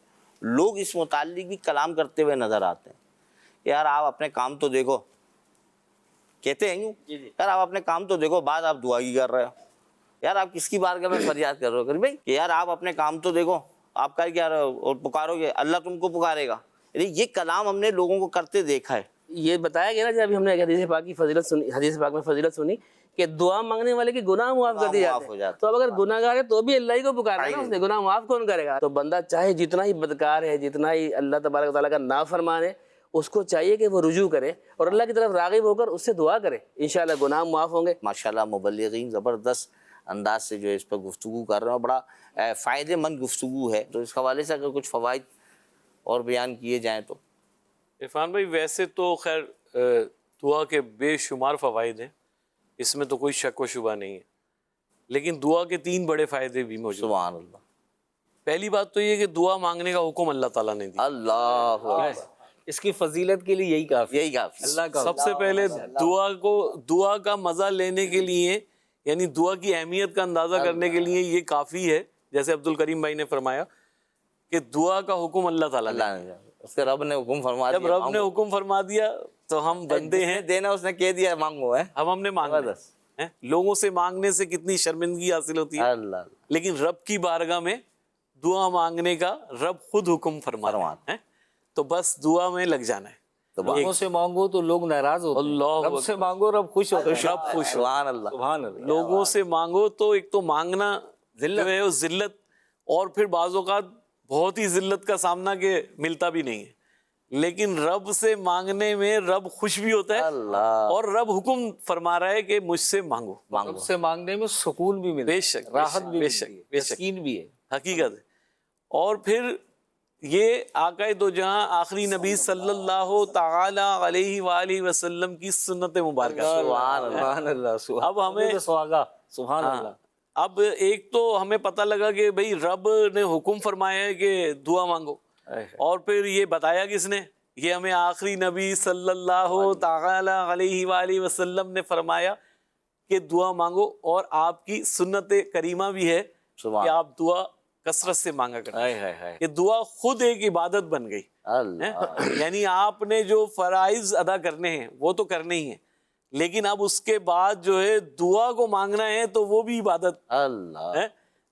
Speaker 3: لوگ اس متعلق بھی کلام کرتے ہوئے نظر آتے ہیں کہ یار آپ اپنے کام تو دیکھو، کہتے ہیں یوں، یار آپ اپنے کام تو دیکھو، بعد آپ دعا کی کر رہے ہو، یار آپ کس کی بارگاہ میں فریاد کر رہے ہو بھائی کہ یار آپ اپنے کام تو دیکھو، آپ کا کیا اور پکارو گے اللہ تم کو پکارے گا۔ یعنی یہ کلام ہم نے لوگوں کو کرتے دیکھا ہے۔
Speaker 5: یہ بتایا گیا نا جب ہم نے حدیث پاک کی فضیلت سنی، حدیث پاک میں فضیلت سنی کہ دعا مانگنے والے کے گناہ معاف کر دیے جاتے ہیں۔ تو اب اگر گناہ گار ہے تو بھی اللہ ہی کو پکارنا ہے نا، اس نے گناہ معاف کون کرے گا؟ تو بندہ چاہے جتنا ہی بدکار ہے، جتنا ہی اللہ تبارک و تعالیٰ کا نافرمان ہے، اس کو چاہیے کہ وہ رجوع کرے اور اللہ کی طرف راغب ہو کر اس سے دعا کرے، انشاءاللہ گناہ معاف ہوں گے۔
Speaker 3: ماشاءاللہ مبلغین زبردست انداز سے جو ہے اس پر گفتگو کر رہے ہیں، بڑا فائدہ مند گفتگو ہے۔ تو اس حوالے سے اگر کچھ فوائد اور بیان کیے جائیں تو۔
Speaker 6: عرفان بھائی ویسے تو خیر دعا کے بے شمار فوائد ہیں، اس میں تو کوئی شک و شبہ نہیں ہے، لیکن دعا کے 3 بڑے فائدے بھی موجود ہیں۔
Speaker 3: سبحان اللہ۔
Speaker 6: پہلی بات تو یہ کہ دعا مانگنے کا حکم اللہ تعالیٰ نے دیا۔
Speaker 3: اللہ اکبر۔
Speaker 2: اس کی فضیلت کے لیے یہی کافی،
Speaker 3: یہی کافی۔
Speaker 2: اللہ کا
Speaker 6: سب سے پہلے دعا کا مزہ لینے کے لیے، یعنی دعا کی اہمیت کا اندازہ کرنے کے لیے یہ کافی ہے، جیسے عبد الکریم بھائی نے فرمایا کہ دعا کا حکم اللہ تعالیٰ نے،
Speaker 3: اس کے رب نے حکم فرما دیا،
Speaker 6: جب رب نے حکم فرما دیا تو ہم بندے ہیں،
Speaker 3: دینا اس نے کہہ دیا مانگو ہے،
Speaker 6: ہم نے مانگنا ہے۔ لوگوں سے مانگنے سے کتنی شرمندگی حاصل ہوتی ہے،
Speaker 3: اللہ
Speaker 6: لیکن رب کی بارگاہ میں دعا مانگنے کا رب خود حکم فرماتا ہے. تو بس دعا میں لگ جانا ہے.
Speaker 2: لوگوں سے مانگو تو لوگ ناراض ہوتے ہیں،
Speaker 6: اللہ
Speaker 2: رب سے مانگو رب خوش ہوتے ہیں.
Speaker 6: رب خوش ہو.
Speaker 3: سبحان اللہ.
Speaker 2: سبحان اللہ.
Speaker 6: لوگوں سے مانگو تو ایک تو مانگنا جو ہے وہ ذلت، اور پھر بعض اوقات بہت ہی ذلت کا سامنا کہ ملتا بھی نہیں ہے. لیکن رب سے مانگنے میں رب خوش بھی ہوتا ہے،
Speaker 3: اللہ.
Speaker 6: اور رب حکم فرما رہا ہے کہ مجھ سے مانگو.
Speaker 2: رب سے مانگنے میں سکون بھی ملتا ہے،
Speaker 6: بے شک،
Speaker 2: راحت بھی
Speaker 6: بے
Speaker 2: ملتی
Speaker 6: شک،
Speaker 2: ہے،
Speaker 6: بے شک.
Speaker 2: تسکین بھی ہے.
Speaker 6: حقیقت ہے. اور پھر یہ آقائے دو جہاں آخری نبی صلی اللہ تعالی علیہ وآلہ وسلم کی سنت مبارکہ.
Speaker 3: سبحان اللہ.
Speaker 2: سبحان اللہ. سبحان
Speaker 6: اب ہمیں
Speaker 2: سواگا. سبحان اللہ.
Speaker 6: اب ایک تو ہمیں پتہ لگا کہ بھئی رب نے حکم فرمایا ہے کہ دعا مانگو، اور پھر یہ بتایا کس نے؟ یہ ہمیں آخری نبی صلی اللہ تعالی علیہ وآلہ وسلم نے فرمایا کہ دعا مانگو، اور آپ کی سنت کریمہ بھی ہے کہ آپ دعا کثرت سے مانگا کریں. یہ دعا خود ایک عبادت بن گئی.
Speaker 3: اللہ.
Speaker 6: یعنی آپ نے جو فرائض ادا کرنے ہیں وہ تو کرنے ہی ہیں، لیکن اب اس کے بعد جو ہے دعا کو مانگنا ہے تو وہ بھی عبادت
Speaker 3: اللہ.
Speaker 6: ہے.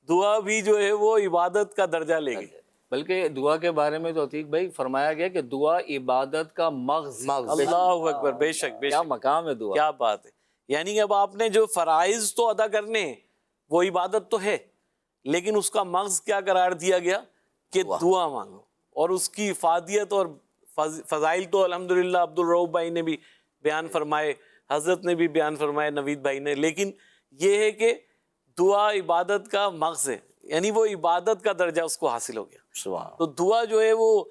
Speaker 6: دعا بھی جو ہے وہ عبادت کا درجہ لے گئی.
Speaker 2: بلکہ دعا کے بارے میں تو عتیق بھائی فرمایا گیا کہ دعا عبادت کا مغز.
Speaker 6: اللہ اکبر. بے شک، بے
Speaker 2: کیا
Speaker 6: شک.
Speaker 2: مقام ہے دعا.
Speaker 6: کیا بات ہے. یعنی اب آپ نے جو فرائض تو ادا کرنے ہیں وہ عبادت تو ہے، لیکن اس کا مغز کیا قرار دیا گیا کہ دعا مانگو. اور اس کی افادیت اور فضائل تو الحمدللہ عبد الرؤف بھائی نے بھی بیان فرمائے، حضرت نے بھی بیان فرمائے، نوید بھائی نے. لیکن یہ ہے کہ دعا عبادت کا مغز ہے، یعنی وہ عبادت کا درجہ اس کو حاصل ہو گیا.
Speaker 3: سبحان.
Speaker 6: تو دعا جو ہے وہ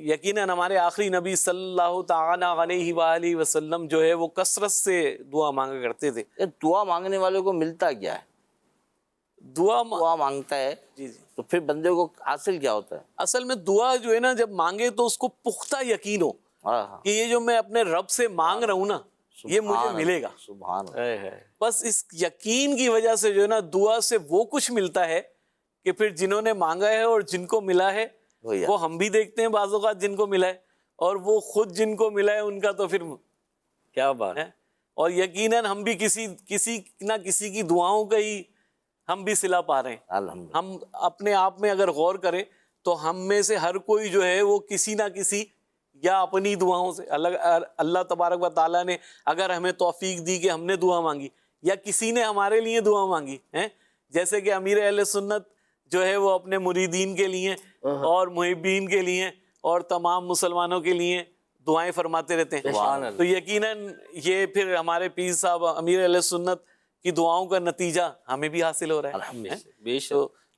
Speaker 6: یقیناً ہمارے آخری نبی صلی اللہ تعالی علیہ وآلہ وسلم جو ہے وہ کثرت سے دعا مانگا کرتے تھے.
Speaker 3: دعا مانگنے والے کو ملتا کیا ہے؟
Speaker 6: دعا
Speaker 3: دعا مانگتا ہے تو پھر بندے کو حاصل کیا ہوتا ہے؟
Speaker 6: اصل میں دعا جو ہے نا جب مانگے تو اس کو پختہ یقین ہو کہ یہ جو میں اپنے رب سے مانگ رہا ہوں نا یہ مجھے ملے گا.
Speaker 3: سبحان اللہ.
Speaker 6: بس اس یقین کی وجہ سے جو ہے نا دعا سے وہ کچھ ملتا ہے کہ پھر جنہوں نے مانگا ہے اور جن کو ملا ہے وہ ہم بھی دیکھتے ہیں بعض اوقات جن کو ملا ہے، اور وہ خود جن کو ملا ہے ان کا تو پھر
Speaker 2: کیا بات
Speaker 6: ہے. اور یقیناً ہم بھی کسی نہ کسی کی دعاؤں کا ہی ہم بھی صلہ پا رہے ہیں.
Speaker 3: الحمدللہ.
Speaker 6: ہم اپنے آپ میں اگر غور کریں تو ہم میں سے ہر کوئی جو ہے وہ کسی نہ کسی یا اپنی دعاؤں سے اللہ تبارک و تعالیٰ نے اگر ہمیں توفیق دی کہ ہم نے دعا مانگی یا کسی نے ہمارے لیے دعا مانگی ہے، جیسے کہ امیر اہل سنت جو ہے وہ اپنے مریدین کے لیے اور محبین کے لیے اور تمام مسلمانوں کے لیے دعائیں فرماتے رہتے ہیں. تو یقیناً یہ پھر ہمارے پیر صاحب امیر اہل سنت کی دعاؤں کا نتیجہ ہمیں بھی حاصل ہو رہا ہے.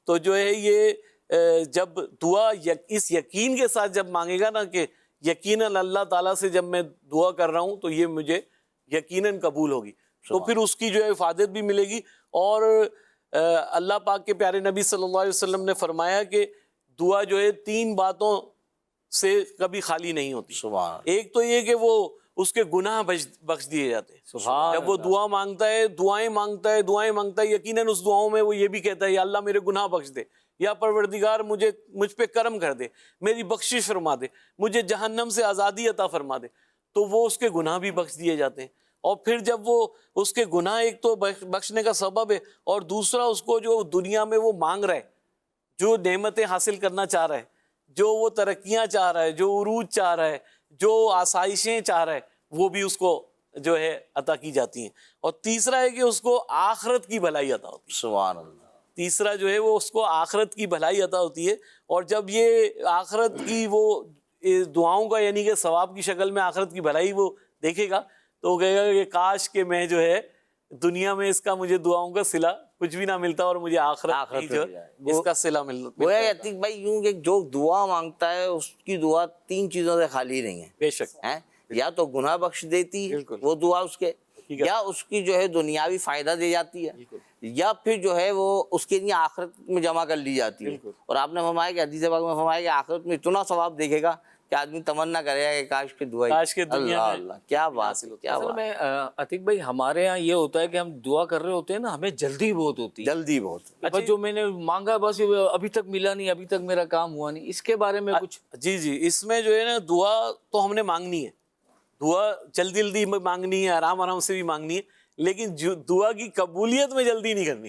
Speaker 6: تو جو ہے یہ جب دعا اس یقین کے ساتھ جب مانگے گا نا کہ یقیناً اللہ تعالیٰ سے جب میں دعا کر رہا ہوں تو یہ مجھے یقیناً قبول ہوگی، تو پھر اس کی جو ہے افادت بھی ملے گی. اور اللہ پاک کے پیارے نبی صلی اللہ علیہ وسلم نے فرمایا کہ دعا جو ہے 3 باتوں سے کبھی خالی نہیں ہوتی. ایک تو یہ کہ وہ اس کے گناہ بخش دیے جاتے ہیں. جب وہ دعا مانگتا ہے دعائیں مانگتا ہے یقیناً اس دعاؤں میں وہ یہ بھی کہتا ہے یا اللہ میرے گناہ بخش دے، یا پروردگار مجھ پہ کرم کر دے، میری بخشش فرما دے، مجھے جہنم سے آزادی عطا فرما دے. تو وہ اس کے گناہ بھی بخش دیے جاتے ہیں. اور پھر جب وہ اس کے گناہ ایک تو بخشنے کا سبب ہے، اور دوسرا اس کو جو دنیا میں وہ مانگ رہا ہے، جو نعمتیں حاصل کرنا چاہ رہا ہے، جو وہ ترقیاں چاہ رہا ہے، جو عروج چاہ رہا ہے، جو آسائشیں چاہ رہا ہے، وہ بھی اس کو جو ہے عطا کی جاتی ہیں. اور تیسرا ہے کہ اس کو آخرت کی بھلائی عطا ہوتی ہے.
Speaker 3: سبحان اللہ.
Speaker 6: تیسرا جو ہے وہ اس کو آخرت کی بھلائی عطا ہوتی ہے. اور جب یہ آخرت کی وہ دعاؤں کا یعنی کہ ثواب کی شکل میں آخرت کی بھلائی وہ دیکھے گا تو وہ کہے گا کہ کاش کہ میں جو ہے دنیا میں اس کا مجھے دعاؤں کا صلہ کچھ بھی نہ ملتا اور مجھے آخرت کی جو اس کا صلہ ملتا.
Speaker 3: گویا عتیق بھائی یوں کہ جو دعا مانگتا ہے اس کی دعا 3 چیزوں سے خالی نہیں ہے.
Speaker 6: بے شک.
Speaker 3: یا تو گناہ بخش دیتی ہے وہ دعا اس کے، یا اس کی جو ہے دنیاوی فائدہ دے جاتی ہے، یا پھر جو ہے وہ اس کے لیے آخرت میں جمع کر لی جاتی ہے. اور آپ نے فرمایا کہ حدیث پاک میں فرمایا کہ آخرت میں اتنا ثواب دیکھے گا کہ آدمی تمنا کرے گا کہ کاش کی دعا. اللہ اللہ کیا بات ہے. کیا
Speaker 2: اصل
Speaker 3: بات
Speaker 2: میں عتیق بھائی ہمارے ہاں یہ ہوتا ہے کہ ہم دعا کر رہے ہوتے ہیں نا، ہمیں جلدی بہت ہوتی ہے.
Speaker 3: جلدی بہت.
Speaker 2: بس جو میں نے مانگا بس ابھی تک ملا نہیں، ابھی تک میرا کام ہوا نہیں. اس کے بارے میں کچھ
Speaker 6: جی اس میں جو ہے نا دعا تو ہم نے مانگنی ہے، دعا جلدی مانگنی ہے، آرام سے بھی مانگنی ہے، لیکن دعا کی قبولیت میں جلدی نہیں کرنی.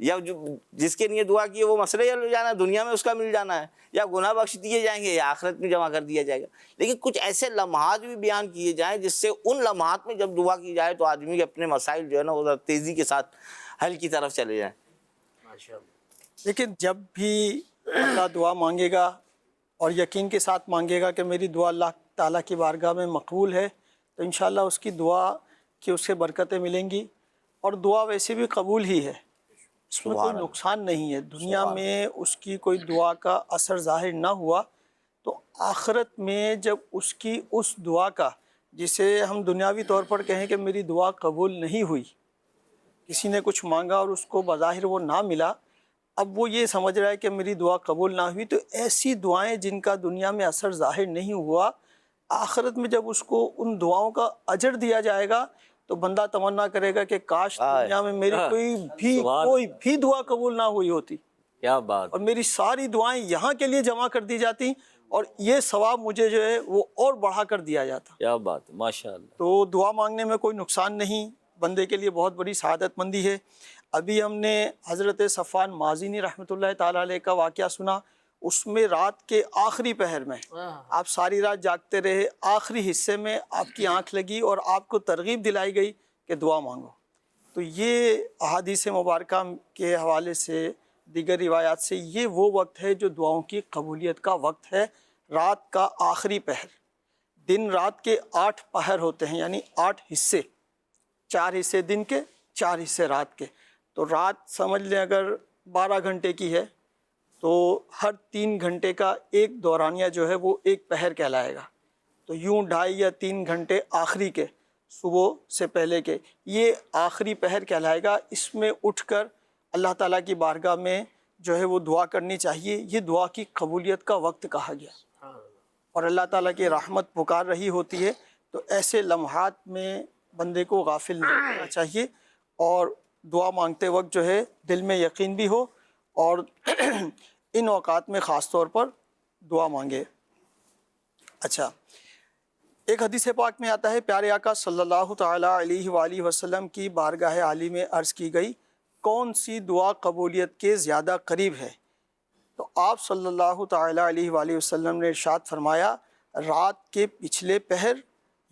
Speaker 3: یا جس کے لیے دعا کی ہے وہ مسئلہ حل ہو جانا ہے, دنیا میں اس کا مل جانا ہے, یا گناہ بخش دیے جائیں گے یا آخرت میں جمع کر دیا جائے گا. لیکن کچھ ایسے لمحات بھی بیان کیے جائیں جس سے ان لمحات میں جب دعا کی جائے تو آدمی کے اپنے مسائل جو ہے نا وہ تیزی کے ساتھ حل کی طرف چلے جائیں.
Speaker 4: لیکن جب بھی اللہ دعا مانگے گا اور یقین کے ساتھ مانگے گا کہ میری دعا اللہ تعالیٰ کی بارگاہ میں مقبول ہے, تو انشاءاللہ اس کی دعا کی اس سے برکتیں ملیں گی. اور دعا ویسے بھی قبول ہی ہے, اس میں کوئی نقصان نہیں ہے. دنیا میں اس کی کوئی دعا کا اثر ظاہر نہ ہوا تو آخرت میں جب اس کی اس دعا کا, جسے ہم دنیاوی طور پر کہیں کہ میری دعا قبول نہیں ہوئی, کسی نے کچھ مانگا اور اس کو بظاہر وہ نہ ملا, اب وہ یہ سمجھ رہا ہے کہ میری دعا قبول نہ ہوئی, تو ایسی دعائیں جن کا دنیا میں اثر ظاہر نہیں ہوا, آخرت میں جب اس کو ان دعاؤں کا اجر دیا جائے گا تو بندہ تمنا کرے گا کہ کاش دنیا میں میری کوئی بھی دعا قبول نہ ہوئی ہوتی,
Speaker 2: کیا بات,
Speaker 4: اور میری ساری دعائیں یہاں کے لیے جمع کر دی جاتی اور یہ ثواب مجھے جو ہے وہ اور بڑھا کر دیا جاتا.
Speaker 2: کیا بات, ماشاءاللہ.
Speaker 4: تو دعا مانگنے میں کوئی نقصان نہیں, بندے کے لیے بہت بڑی سعادت مندی ہے. ابھی ہم نے حضرت صفوان مازنی رحمۃ اللہ تعالیٰ علیہ کا واقعہ سنا, اس میں رات کے آخری پہر میں آپ ساری رات جاگتے رہے, آخری حصے میں آپ کی آنکھ لگی اور آپ کو ترغیب دلائی گئی کہ دعا مانگو. تو یہ احادیث مبارکہ کے حوالے سے, دیگر روایات سے, یہ وہ وقت ہے جو دعاؤں کی قبولیت کا وقت ہے, رات کا آخری پہر. دن رات کے 8 پہر ہوتے ہیں, یعنی 8 حصے, 4 حصے دن کے, 4 حصے رات کے. تو رات سمجھ لیں اگر 12 گھنٹے کی ہے تو ہر 3 گھنٹے کا ایک دورانیہ جو ہے وہ ایک پہر کہلائے گا. تو یوں 2.5 یا 3 گھنٹے آخری کے, صبح سے پہلے کے, یہ آخری پہر کہلائے گا. اس میں اٹھ کر اللہ تعالیٰ کی بارگاہ میں جو ہے وہ دعا کرنی چاہیے. یہ دعا کی قبولیت کا وقت کہا گیا اور اللہ تعالیٰ کی رحمت پکار رہی ہوتی ہے. تو ایسے لمحات میں بندے کو غافل نہیں ہونا چاہیے اور دعا مانگتے وقت جو ہے دل میں یقین بھی ہو اور ان اوقات میں خاص طور پر دعا مانگے. اچھا, ایک حدیث پاک میں آتا ہے, پیارے آقا صلی اللہ تعالیٰ علیہ وآلہ وسلم کی بارگاہ عالی میں عرض کی گئی, کون سی دعا قبولیت کے زیادہ قریب ہے؟ تو آپ صلی اللہ تعالیٰ علیہ وآلہ وسلم نے ارشاد فرمایا, رات کے پچھلے پہر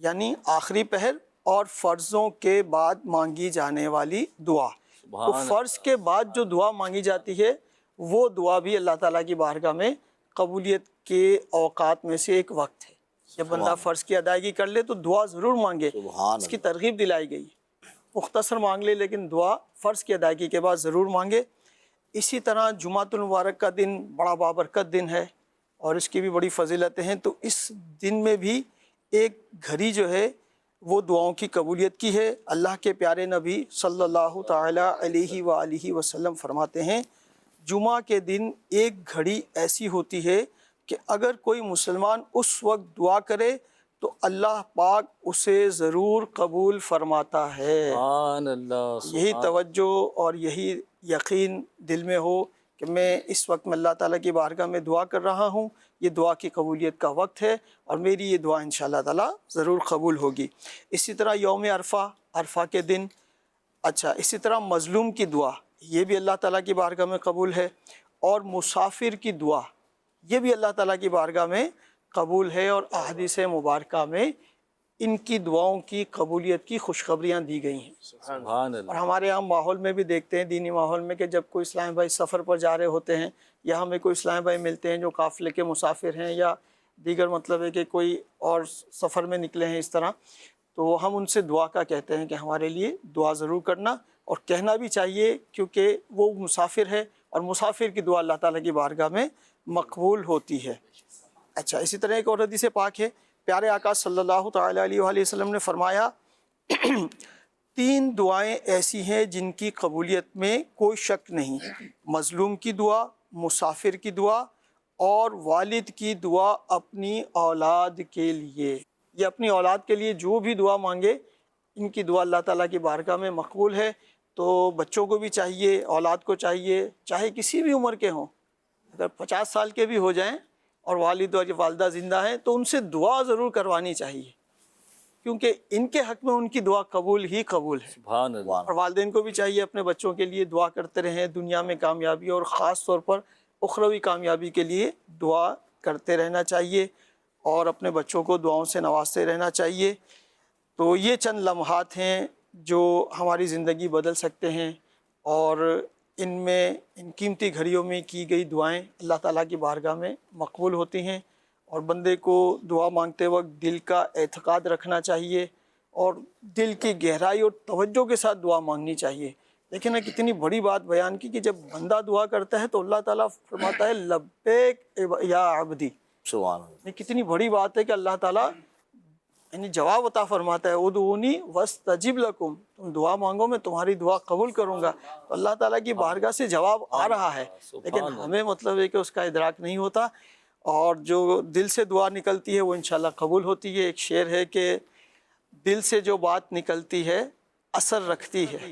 Speaker 4: یعنی آخری پہر اور فرضوں کے بعد مانگی جانے والی دعا. تو فرض کے بعد جو دعا مانگی جاتی ہے وہ دعا بھی اللہ تعالیٰ کی بارگاہ میں قبولیت کے اوقات میں سے ایک وقت ہے. جب بندہ فرض کی ادائیگی کر لے تو دعا ضرور مانگے, اس کی ترغیب دلائی گئی. مختصر مانگ لے لیکن دعا فرض کی ادائیگی کے بعد ضرور مانگے. اسی طرح جمعۃ المبارک کا دن بڑا بابرکت دن ہے اور اس کی بھی بڑی فضیلتیں ہیں. تو اس دن میں بھی ایک گھڑی جو ہے وہ دعاؤں کی قبولیت کی ہے. اللہ کے پیارے نبی صلی اللہ تعالیٰ علیہ وآلہ وسلم فرماتے ہیں, جمعہ کے دن ایک گھڑی ایسی ہوتی ہے کہ اگر کوئی مسلمان اس وقت دعا کرے تو اللہ پاک اسے ضرور قبول فرماتا ہے.
Speaker 2: سبحان اللہ.
Speaker 4: یہی توجہ اور یہی یقین دل میں ہو کہ میں اس وقت میں اللہ تعالیٰ کی بارگاہ میں دعا کر رہا ہوں, یہ دعا کی قبولیت کا وقت ہے اور میری یہ دعا انشاءاللہ تعالیٰ ضرور قبول ہوگی. اسی طرح یوم عرفہ, عرفہ کے دن. اچھا, اسی طرح مظلوم کی دعا, یہ بھی اللہ تعالیٰ کی بارگاہ میں قبول ہے. اور مسافر کی دعا, یہ بھی اللہ تعالیٰ کی بارگاہ میں قبول ہے. اور احادیث مبارکہ میں ان کی دعاؤں کی قبولیت کی خوشخبریاں دی گئی ہیں.
Speaker 2: سبحان اللہ.
Speaker 4: اور ہمارے عام ماحول میں بھی دیکھتے ہیں, دینی ماحول میں, کہ جب کوئی اسلام بھائی سفر پر جا رہے ہوتے ہیں یا ہمیں کوئی اسلام بھائی ملتے ہیں جو قافلے کے مسافر ہیں یا دیگر مطلب ہے کہ کوئی اور سفر میں نکلے ہیں اس طرح, تو ہم ان سے دعا کا کہتے ہیں کہ ہمارے لیے دعا ضرور کرنا, اور کہنا بھی چاہیے کیونکہ وہ مسافر ہے اور مسافر کی دعا اللہ تعالیٰ کی بارگاہ میں مقبول ہوتی ہے. اچھا, اسی طرح ایک اور حدیث پاک ہے, پیارے آقا صلی اللہ تعالیٰ علیہ وآلہ وسلم نے فرمایا, 3 دعائیں ایسی ہیں جن کی قبولیت میں کوئی شک نہیں, مظلوم کی دعا, مسافر کی دعا اور والد کی دعا اپنی اولاد کے لیے. یہ اپنی اولاد کے لیے جو بھی دعا مانگے ان کی دعا اللہ تعالیٰ کی بارگاہ میں مقبول ہے. تو بچوں کو بھی چاہیے, اولاد کو چاہیے, چاہے کسی بھی عمر کے ہوں, اگر 50 سال کے بھی ہو جائیں اور والد اور والدہ زندہ ہیں تو ان سے دعا ضرور کروانی چاہیے. کیونکہ ان کے حق میں ان کی دعا قبول ہی قبول ہے.
Speaker 2: سبحان اللہ.
Speaker 4: اور والدین کو بھی چاہیے اپنے بچوں کے لیے دعا کرتے رہیں، دنیا میں کامیابی اور خاص طور پر اخروی کامیابی کے لیے دعا کرتے رہنا چاہیے اور اپنے بچوں کو دعاؤں سے نوازتے رہنا چاہیے. تو یہ چند لمحات ہیں جو ہماری زندگی بدل سکتے ہیں، اور ان میں ان قیمتی گھڑیوں میں کی گئی دعائیں اللہ تعالیٰ کی بارگاہ میں مقبول ہوتی ہیں. اور بندے کو دعا مانگتے وقت دل کا اعتقاد رکھنا چاہیے اور دل کی گہرائی اور توجہ کے ساتھ دعا مانگنی چاہیے. لیکن ایک اتنی بڑی بات بیان کی کہ جب بندہ دعا کرتا ہے تو اللہ تعالیٰ فرماتا ہے لبیک یا عبدی.
Speaker 3: سبحان اللہ.
Speaker 4: یہ کتنی بڑی بات ہے کہ اللہ تعالیٰ یعنی جواب عطا فرماتا ہے ادعونی واستجب لکم، تم دعا مانگو میں تمہاری دعا قبول کروں گا. تو اللہ تعالیٰ کی بارگاہ سے جواب آ رہا ہے، لیکن ہمیں مطلب ہے کہ اس کا ادراک نہیں ہوتا، اور جو دل سے دعا نکلتی ہے وہ انشاءاللہ قبول ہوتی ہے. ایک شعر ہے کہ دل سے جو بات نکلتی ہے اثر رکھتی ہے،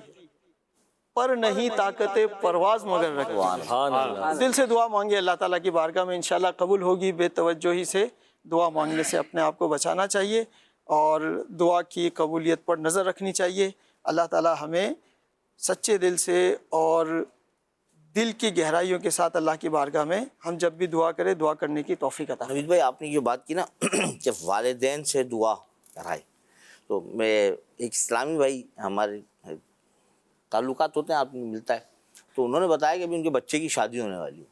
Speaker 4: پر نہیں طاقت پرواز مگر رکھتی ہے.
Speaker 2: سبحان اللہ.
Speaker 4: دل سے دعا مانگے، اللہ تعالیٰ کی بارگاہ میں انشاءاللہ قبول ہوگی. بے توجہی سے دعا مانگنے سے اپنے آپ کو بچانا چاہیے اور دعا کی قبولیت پر نظر رکھنی چاہیے. اللہ تعالیٰ ہمیں سچے دل سے اور دل کی گہرائیوں کے ساتھ اللہ کی بارگاہ میں ہم جب بھی دعا کریں دعا کرنے کی توفیق عطا.
Speaker 3: نوید بھائی آپ نے جو بات کی نا کہ والدین سے دعا کرائے، تو میں ایک اسلامی بھائی ہمارے تعلقات ہوتے ہیں، آپ نے ملتا ہے، تو انہوں نے بتایا کہ ابھی ان کے بچے کی شادی ہونے والی ہے.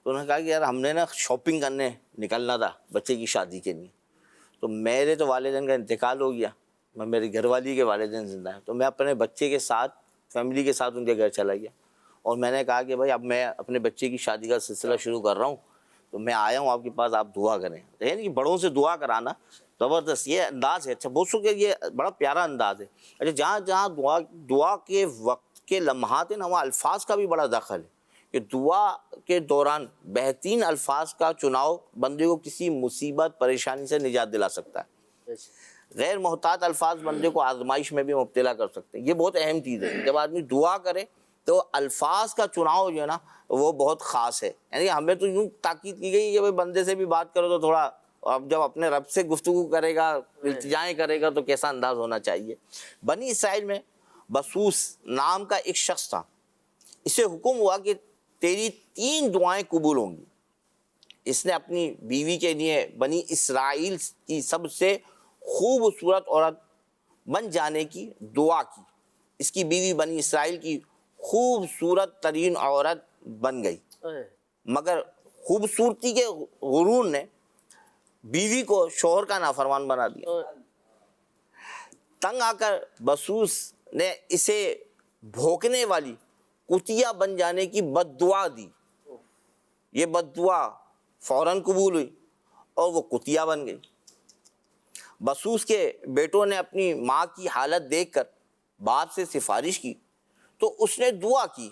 Speaker 3: تو انہوں نے کہا کہ یار ہم نے نا شاپنگ کرنے نکلنا تھا بچے کی شادی کے لیے. تو میرے تو والدین کا انتقال ہو گیا، میں میری گھر والی کے والدین زندہ ہیں، تو میں اپنے بچے کے ساتھ فیملی کے ساتھ ان کے گھر چلا گیا. اور میں نے کہا کہ بھائی اب میں اپنے بچے کی شادی کا سلسلہ شروع کر رہا ہوں، تو میں آیا ہوں آپ کے پاس، آپ دعا کریں. یعنی کہ بڑوں سے دعا کرانا زبردست یہ انداز ہے. اچھا بہت کہ یہ بڑا پیارا انداز ہے. اچھا جہاں جہاں دعا کے وقت کے لمحات ہیں نا، وہاں الفاظ کا بھی بڑا دخل ہے کہ دعا کے دوران بہترین الفاظ کا چناؤ بندے کو کسی مصیبت پریشانی سے نجات دلا سکتا ہے. غیر محتاط الفاظ بندے کو آزمائش میں بھی مبتلا کر سکتے ہیں. یہ بہت اہم چیز ہے. جب آدمی دعا کرے تو الفاظ کا چناؤ جو ہے نا وہ بہت خاص ہے. یعنی ہمیں تو یوں تاکید کی گئی کہ بھائی بندے سے بھی بات کرو تو تھوڑا، اب جب اپنے رب سے گفتگو کرے گا، التجائیں کرے گا، تو کیسا انداز ہونا چاہیے. بنی اسرائیل میں بسوس نام کا ایک شخص تھا. اسے حکم ہوا کہ تیری 3 دعائیں قبول ہوں گی. اس نے اپنی بیوی کے لیے بنی اسرائیل کی سب سے خوبصورت عورت بن جانے کی دعا کی. اس کی بیوی بنی اسرائیل کی خوبصورت ترین عورت بن گئی، مگر خوبصورتی کے غرور نے بیوی کو شوہر کا نافرمان بنا دیا. تنگ آ کر بسوس نے اسے بھونکنے والی کتیا بن جانے کی بد دعا دی. یہ بد دعا فوراً قبول ہوئی اور وہ کتیا بن گئی. بسوس کے بیٹوں نے اپنی ماں کی حالت دیکھ کر باپ سے سفارش کی تو اس نے دعا کی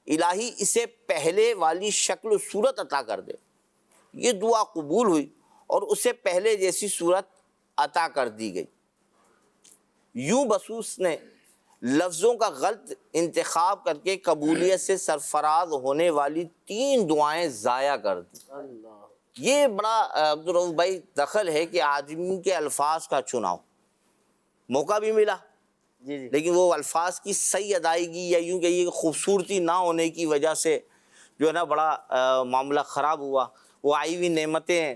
Speaker 3: الہی اسے پہلے والی شکل و صورت عطا کر دے. یہ دعا قبول ہوئی اور اسے پہلے جیسی صورت عطا کر دی گئی. یوں بسوس نے لفظوں کا غلط انتخاب کر کے قبولیت سے سرفراز ہونے والی 3 دعائیں ضائع کر دی. یہ بڑا عبدالرؤف بھائی دخل ہے کہ آدمی کے الفاظ کا چناؤ. موقع بھی ملا لیکن وہ الفاظ کی صحیح ادائیگی یا یوں کہ یہ خوبصورتی نہ ہونے کی وجہ سے جو ہے نا بڑا معاملہ خراب ہوا. وہ آئی ہوئی نعمتیں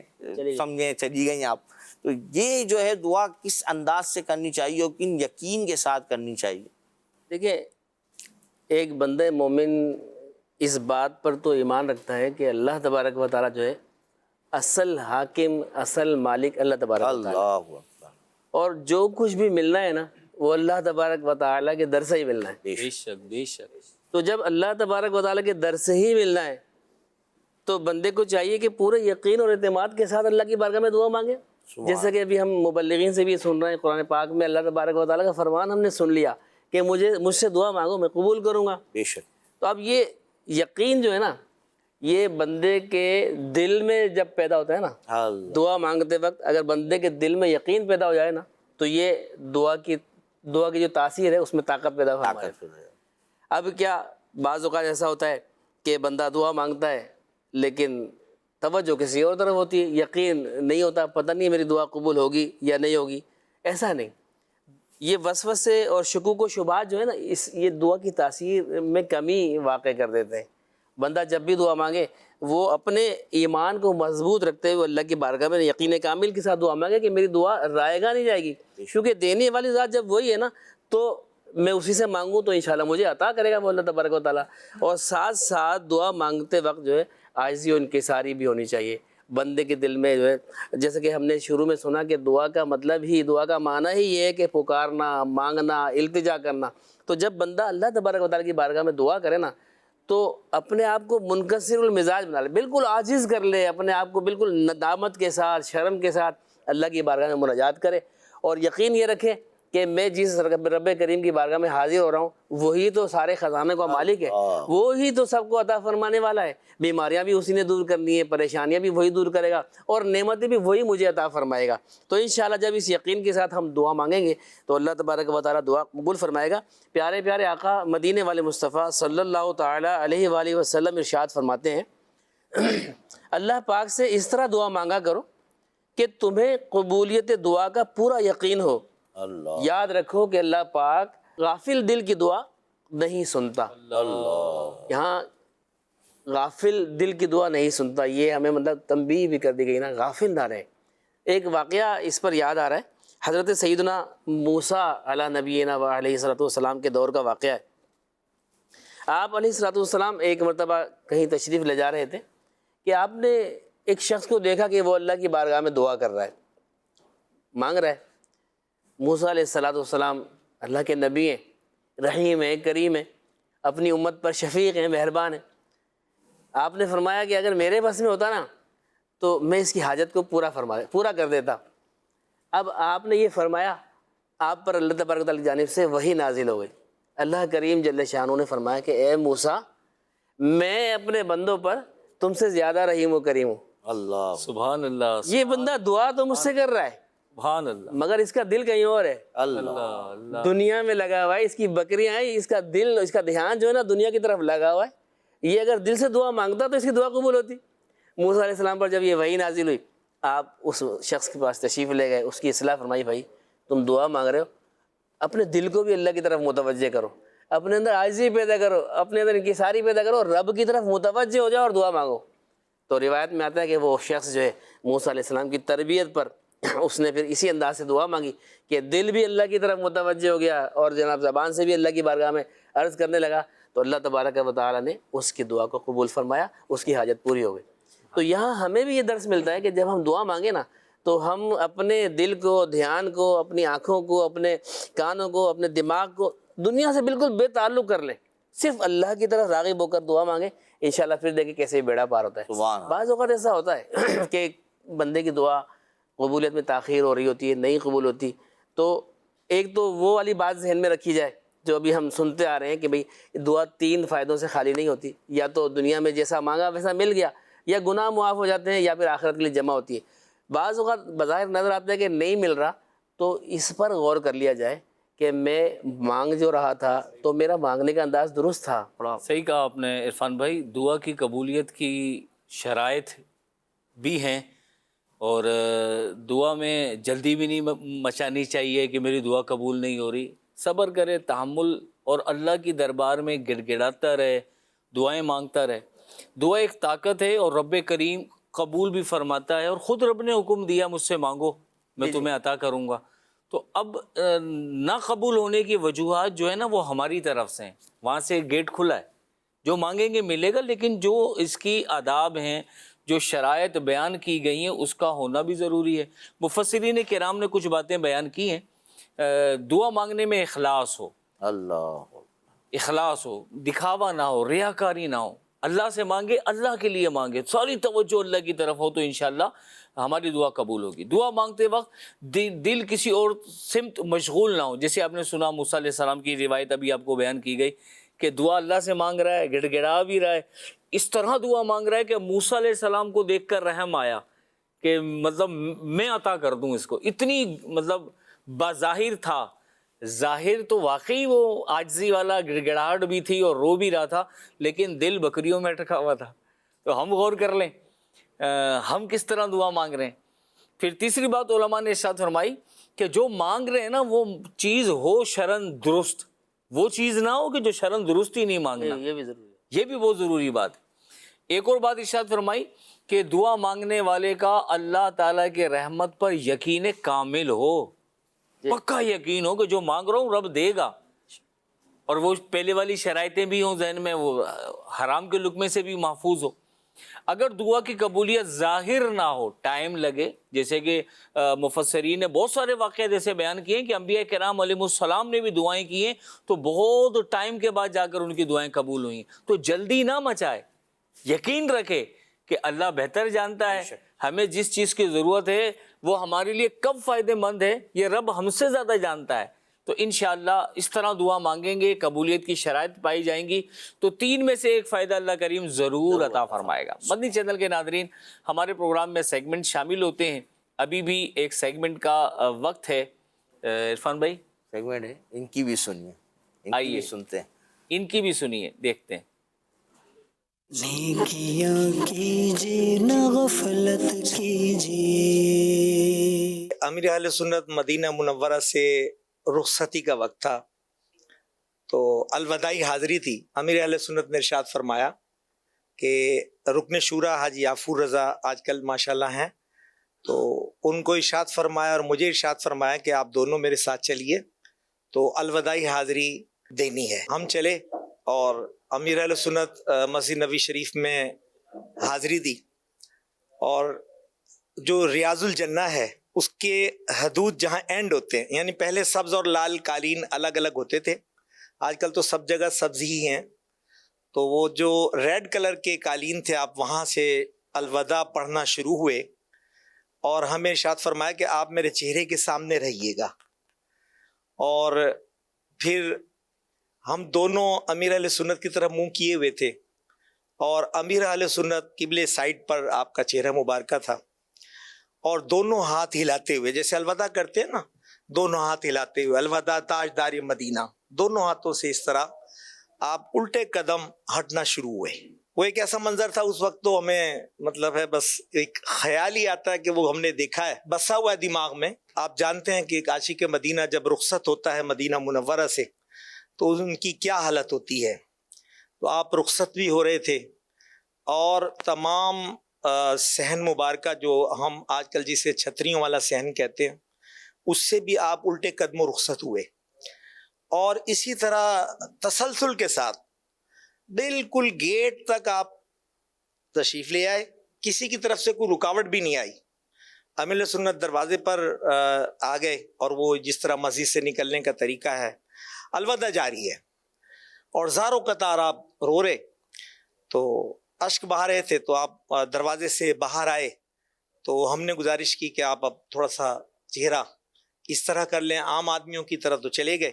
Speaker 3: سمجھیں چلی گئیں آپ. تو یہ جو ہے دعا کس انداز سے کرنی چاہیے اور کن یقین کے ساتھ کرنی چاہیے.
Speaker 5: دیکھیں ایک بندہ مومن اس بات پر تو ایمان رکھتا ہے کہ اللہ تبارک و تعالیٰ جو ہے اصل حاکم، اصل مالک اللہ تبارک و تعالیٰ،
Speaker 3: اللہ اکبر.
Speaker 5: اور جو کچھ بھی ملنا ہے نا وہ اللہ تبارک و تعالیٰ کے در سے ہی ملنا ہے.
Speaker 2: بے شک بے شک.
Speaker 5: تو جب اللہ تبارک و تعالیٰ کے در سے ہی ملنا ہے تو بندے کو چاہیے کہ پورے یقین اور اعتماد کے ساتھ اللہ کی بارگاہ میں دعا مانگے. جیسا کہ ابھی ہم مبلغین سے بھی سن رہے ہیں قرآن پاک میں اللہ تبارک و تعالیٰ کا فرمان ہم نے سن لیا کہ مجھ سے دعا مانگو میں قبول کروں گا.
Speaker 3: بے شک.
Speaker 5: تو اب یہ یقین جو ہے نا یہ بندے کے دل میں جب پیدا ہوتا ہے نا، دعا مانگتے وقت اگر بندے کے دل میں یقین پیدا ہو جائے نا تو یہ دعا کی جو تاثیر ہے اس میں طاقت پیدا ہو جائے. اب کیا بعض اوقات ایسا ہوتا ہے کہ بندہ دعا مانگتا ہے لیکن توجہ کسی اور طرف ہوتی ہے، یقین نہیں ہوتا، پتہ نہیں میری دعا قبول ہوگی یا نہیں ہوگی. ایسا نہیں. یہ وسوسے اور شکوک و شبہات جو ہے نا یہ دعا کی تاثیر میں کمی واقع کر دیتے ہیں. بندہ جب بھی دعا مانگے وہ اپنے ایمان کو مضبوط رکھتے ہوئے اللہ کی بارگاہ میں یقین کامل کے ساتھ دعا مانگے کہ میری دعا رائے گا نہیں جائے گی, کیونکہ دینے والی ذات جب وہی ہے نا تو میں اسی سے مانگوں تو انشاءاللہ مجھے عطا کرے گا وہ اللہ تبارک و تعالیٰ. اور ساتھ ساتھ دعا مانگتے وقت جو ہے عاجزی و انکساری بھی ہونی چاہیے بندے کے دل میں جو ہے. جیسے کہ ہم نے شروع میں سنا کہ دعا کا مطلب ہی, دعا کا معنی ہی یہ ہے کہ پکارنا, مانگنا, التجا کرنا. تو جب بندہ اللہ تبارک و تعالیٰ کی بارگاہ میں دعا کرے نا تو اپنے آپ کو منکسر المزاج بنا لے, بالکل عاجز کر لے اپنے آپ کو, بالکل ندامت کے ساتھ, شرم کے ساتھ اللہ کی بارگاہ میں مناجات کرے. اور یقین یہ رکھے کہ میں جس رب کریم کی بارگاہ میں حاضر ہو رہا ہوں وہی تو سارے خزانے کا مالک ہے, وہی تو سب کو عطا فرمانے والا ہے. بیماریاں بھی اسی نے دور کرنی ہے, پریشانیاں بھی وہی دور کرے گا, اور نعمتیں بھی وہی مجھے عطا فرمائے گا. تو انشاءاللہ جب اس یقین کے ساتھ ہم دعا مانگیں گے تو اللہ تبارک و تعالیٰ دعا قبول فرمائے گا. پیارے پیارے آقا مدینے والے مصطفیٰ صلی اللہ تعالیٰ علیہ وآلہ وسلم ارشاد فرماتے ہیں اللہ پاک سے اس طرح دعا مانگا کرو کہ تمہیں قبولیت دعا کا پورا یقین ہو. یاد رکھو کہ اللہ پاک غافل دل کی دعا نہیں سنتا. یہاں غافل دل کی دعا نہیں سنتا, یہ ہمیں مطلب تنبیہ بھی کر دی گئی نا, غافل نہ رہے. ایک واقعہ اس پر یاد آ رہا ہے, حضرت سیدنا موسیٰ علی نبینا و علیہ الصلوۃ والسلام کے دور کا واقعہ ہے. آپ علیہ الصلوۃ والسلام ایک مرتبہ کہیں تشریف لے جا رہے تھے کہ آپ نے ایک شخص کو دیکھا کہ وہ اللہ کی بارگاہ میں دعا کر رہا ہے, مانگ رہا ہے. موسیٰ علیہ الصلوۃ والسلام اللہ کے نبی ہیں, رحیم ہیں, کریم ہیں, اپنی امت پر شفیق ہیں, مہربان ہیں. آپ نے فرمایا کہ اگر میرے بس میں ہوتا نا تو میں اس کی حاجت کو پورا کر دیتا. اب آپ نے یہ فرمایا, آپ پر اللہ تبارک و تعالیٰ کی جانب سے وحی نازل ہو گئی. اللہ کریم جل شانہ نے فرمایا کہ اے موسیٰ میں اپنے بندوں پر تم سے زیادہ رحیم و کریم ہوں.
Speaker 3: اللہ
Speaker 2: سبحان اللہ.
Speaker 5: یہ بندہ دعا تو مجھ سے کر رہا ہے
Speaker 2: سبحان اللہ,
Speaker 5: مگر اس کا دل کہیں اور ہے,
Speaker 3: اللہ
Speaker 5: دنیا میں لگا ہوا ہے. اس کی بکریاں ہیں, اس کا دل, اس کا دھیان جو ہے نا دنیا کی طرف لگا ہوا ہے. یہ اگر دل سے دعا مانگتا تو اس کی دعا قبول ہوتی. موسیٰ علیہ السلام پر جب یہ وحی نازل ہوئی آپ اس شخص کے پاس تشریف لے گئے, اس کی اصلاح فرمائی, بھائی تم دعا مانگ رہے ہو, اپنے دل کو بھی اللہ کی طرف متوجہ کرو, اپنے اندر عاجزی پیدا کرو, اپنے اندر انکساری پیدا کرو, رب کی طرف متوجہ ہو جاؤ اور دعا مانگو. تو روایت میں آتا ہے کہ وہ شخص جو ہے موسیٰ علیہ السلام کی تربیت پر اس نے پھر اسی انداز سے دعا مانگی کہ دل بھی اللہ کی طرف متوجہ ہو گیا اور جناب زبان سے بھی اللہ کی بارگاہ میں عرض کرنے لگا. تو اللہ تبارک و تعالیٰ نے اس کی دعا کو قبول فرمایا, اس کی حاجت پوری ہو گئی. تو یہاں ہمیں بھی یہ درس ملتا ہے کہ جب ہم دعا مانگیں نا تو ہم اپنے دل کو, دھیان کو, اپنی آنکھوں کو, اپنے کانوں کو, اپنے دماغ کو دنیا سے بالکل بے تعلق کر لیں, صرف اللہ کی طرف راغب ہو کر دعا مانگیں. انشاءاللہ پھر دیکھیں کیسے بیڑا پار ہوتا ہے. بعض اوقات ایسا ہوتا ہے کہ بندے کی دعا قبولیت میں تاخیر ہو رہی ہوتی ہے, نہیں قبول ہوتی. تو ایک تو وہ والی بات ذہن میں رکھی جائے جو ابھی ہم سنتے آ رہے ہیں کہ بھئی دعا 3 فائدوں سے خالی نہیں ہوتی, یا تو دنیا میں جیسا مانگا ویسا مل گیا, یا گناہ معاف ہو جاتے ہیں, یا پھر آخرت کے لیے جمع ہوتی ہے. بعض اوقات بظاہر نظر آتا ہے کہ نہیں مل رہا, تو اس پر غور کر لیا جائے کہ میں مانگ جو رہا تھا تو میرا مانگنے کا انداز درست تھا.
Speaker 2: صحیح کہا آپ نے عرفان بھائی, دعا کی قبولیت کی شرائط بھی ہیں, اور دعا میں جلدی بھی نہیں مچانی چاہیے کہ میری دعا قبول نہیں ہو رہی. صبر کرے, تحمل, اور اللہ کی دربار میں گڑ گڑاتا رہے, دعائیں مانگتا رہے. دعا ایک طاقت ہے اور رب کریم قبول بھی فرماتا ہے, اور خود رب نے حکم دیا مجھ سے مانگو میں تمہیں عطا کروں گا. تو اب نہ قبول ہونے کی وجوہات جو ہے نا وہ ہماری طرف سے ہیں, وہاں سے گیٹ کھلا ہے, جو مانگیں گے ملے گا, لیکن جو اس کی آداب ہیں, جو شرائط بیان کی گئی ہیں, اس کا ہونا بھی ضروری ہے. مفسرین کرام نے کچھ باتیں بیان کی ہیں. دعا مانگنے میں اخلاص ہو,
Speaker 3: اللہ
Speaker 2: اخلاص ہو, دکھاوا نہ ہو, ریاکاری نہ ہو. اللہ سے مانگے, اللہ کے لیے مانگے, ساری توجہ اللہ کی طرف ہو, تو انشاءاللہ ہماری دعا قبول ہوگی. دعا مانگتے وقت دل کسی اور سمت مشغول نہ ہو. جیسے آپ نے سنا موسیٰ علیہ السلام کی روایت ابھی آپ کو بیان کی گئی کہ دعا اللہ سے مانگ رہا ہے, گڑ گڑا بھی رہا ہے, اس طرح دعا مانگ رہا ہے کہ موسیٰ علیہ السلام کو دیکھ کر رحم آیا کہ مطلب میں عطا کر دوں اس کو. اتنی مطلب بظاہر تھا, ظاہر تو واقعی وہ عاجزی والا گڑ گڑاہٹ بھی تھی اور رو بھی رہا تھا, لیکن دل بکریوں میں اٹکا ہوا تھا. تو ہم غور کر لیں ہم کس طرح دعا مانگ رہے ہیں. پھر تیسری بات علماء نے ارشاد فرمائی کہ جو مانگ رہے ہیں نا وہ چیز ہو شرن درست، وہ چیز نہ ہو کہ جو شرن درست ہی نہیں مانگنا،
Speaker 5: یہ بھی ضروری ہے.
Speaker 2: یہ بھی بہت ضروری بات ہے. ایک اور بات ارشاد فرمائی کہ دعا مانگنے والے کا اللہ تعالیٰ کے رحمت پر یقین کامل ہو، پکا یقین ہو کہ جو مانگ رہا ہوں رب دے گا، اور وہ پہلے والی شرائطیں بھی ہوں ذہن میں، وہ حرام کے لقمے سے بھی محفوظ ہو. اگر دعا کی قبولیت ظاہر نہ ہو، ٹائم لگے، جیسے کہ مفسرین نے بہت سارے واقعات ایسے بیان کیے ہیں کہ انبیاء کرام علیہ السلام نے بھی دعائیں کی ہیں تو بہت ٹائم کے بعد جا کر ان کی دعائیں قبول ہوئیں. تو جلدی نہ مچائے، یقین رکھے کہ اللہ بہتر جانتا ہے ہمیں جس چیز کی ضرورت ہے وہ ہمارے لیے کب فائدہ مند ہے، یہ رب ہم سے زیادہ جانتا ہے. تو انشاءاللہ اس طرح دعا مانگیں گے، قبولیت کی شرائط پائی جائیں گی تو 3 میں سے ایک فائدہ اللہ کریم ضرور عطا فرمائے گا. مدنی چینل کے ناظرین، ہمارے پروگرام میں سیگمنٹ شامل ہوتے ہیں. ابھی بھی ایک سیگمنٹ کا وقت ہے. عرفان بھائی
Speaker 3: سیگمنٹ ہے، ان کی بھی سنیے، ان کی بھی سنتے ہیں،
Speaker 2: ان کی بھی سنیے، دیکھتے ہیں.
Speaker 7: نیکیاں کیجیے نہ غفلت کیجیے.
Speaker 8: امیر اہل سنت مدینہ منورہ سے رخصتی کا وقت تھا تو الوداعی حاضری تھی. امیر اہل سنت نے ارشاد فرمایا کہ رکن شورا حاجی یافور رضا آج کل ماشاءاللہ ہیں، تو ان کو ارشاد فرمایا اور مجھے ارشاد فرمایا کہ آپ دونوں میرے ساتھ چلیے تو الوداعی حاضری دینی ہے. ہم چلے اور امیر اہل سنت مسجد نبوی شریف میں حاضری دی، اور جو ریاض الجنہ ہے اس کے حدود جہاں اینڈ ہوتے ہیں، یعنی پہلے سبز اور لال قالین الگ الگ ہوتے تھے، آج کل تو سب جگہ سبز ہی ہیں، تو وہ جو ریڈ کلر کے قالین تھے آپ وہاں سے الوداع پڑھنا شروع ہوئے اور ہمیں ارشاد فرمایا کہ آپ میرے چہرے کے سامنے رہیے گا. اور پھر ہم دونوں امیر اہل سنت کی طرف منہ کیے ہوئے تھے اور امیر اہل سنت قبلے سائڈ پر آپ کا چہرہ مبارکہ تھا، اور دونوں ہاتھ ہلاتے ہوئے، جیسے الوداع کرتے ہیں نا، دونوں ہاتھ ہلاتے ہوئے الوداع تاجدار مدینہ، دونوں ہاتھوں سے اس طرح آپ الٹے قدم ہٹنا شروع ہوئے. وہ ایک ایسا منظر تھا اس وقت تو ہمیں مطلب ہے بس ایک خیال ہی آتا ہے کہ وہ ہم نے دیکھا ہے، بسا ہوا ہے دماغ میں. آپ جانتے ہیں کہ ایک عاشق مدینہ جب رخصت ہوتا ہے مدینہ منورہ سے تو ان کی کیا حالت ہوتی ہے. تو آپ رخصت بھی ہو رہے تھے اور تمام صحن مبارکہ جو ہم آج کل جسے چھتریوں والا صحن کہتے ہیں اس سے بھی آپ الٹے قدموں رخصت ہوئے، اور اسی طرح تسلسل کے ساتھ بالکل گیٹ تک آپ تشریف لے آئے، کسی کی طرف سے کوئی رکاوٹ بھی نہیں آئی. امیر سنت دروازے پر آ گئے اور وہ جس طرح مسجد سے نکلنے کا طریقہ ہے، الوداع جاری ہے اور زاروں قطار آپ رو رہے، تو اشک بہا رہے تھے، تو آپ دروازے سے باہر آئے تو ہم نے گزارش کی کہ آپ اب تھوڑا سا چہرہ اس طرح کر لیں عام آدمیوں کی طرح، تو چلے گئے.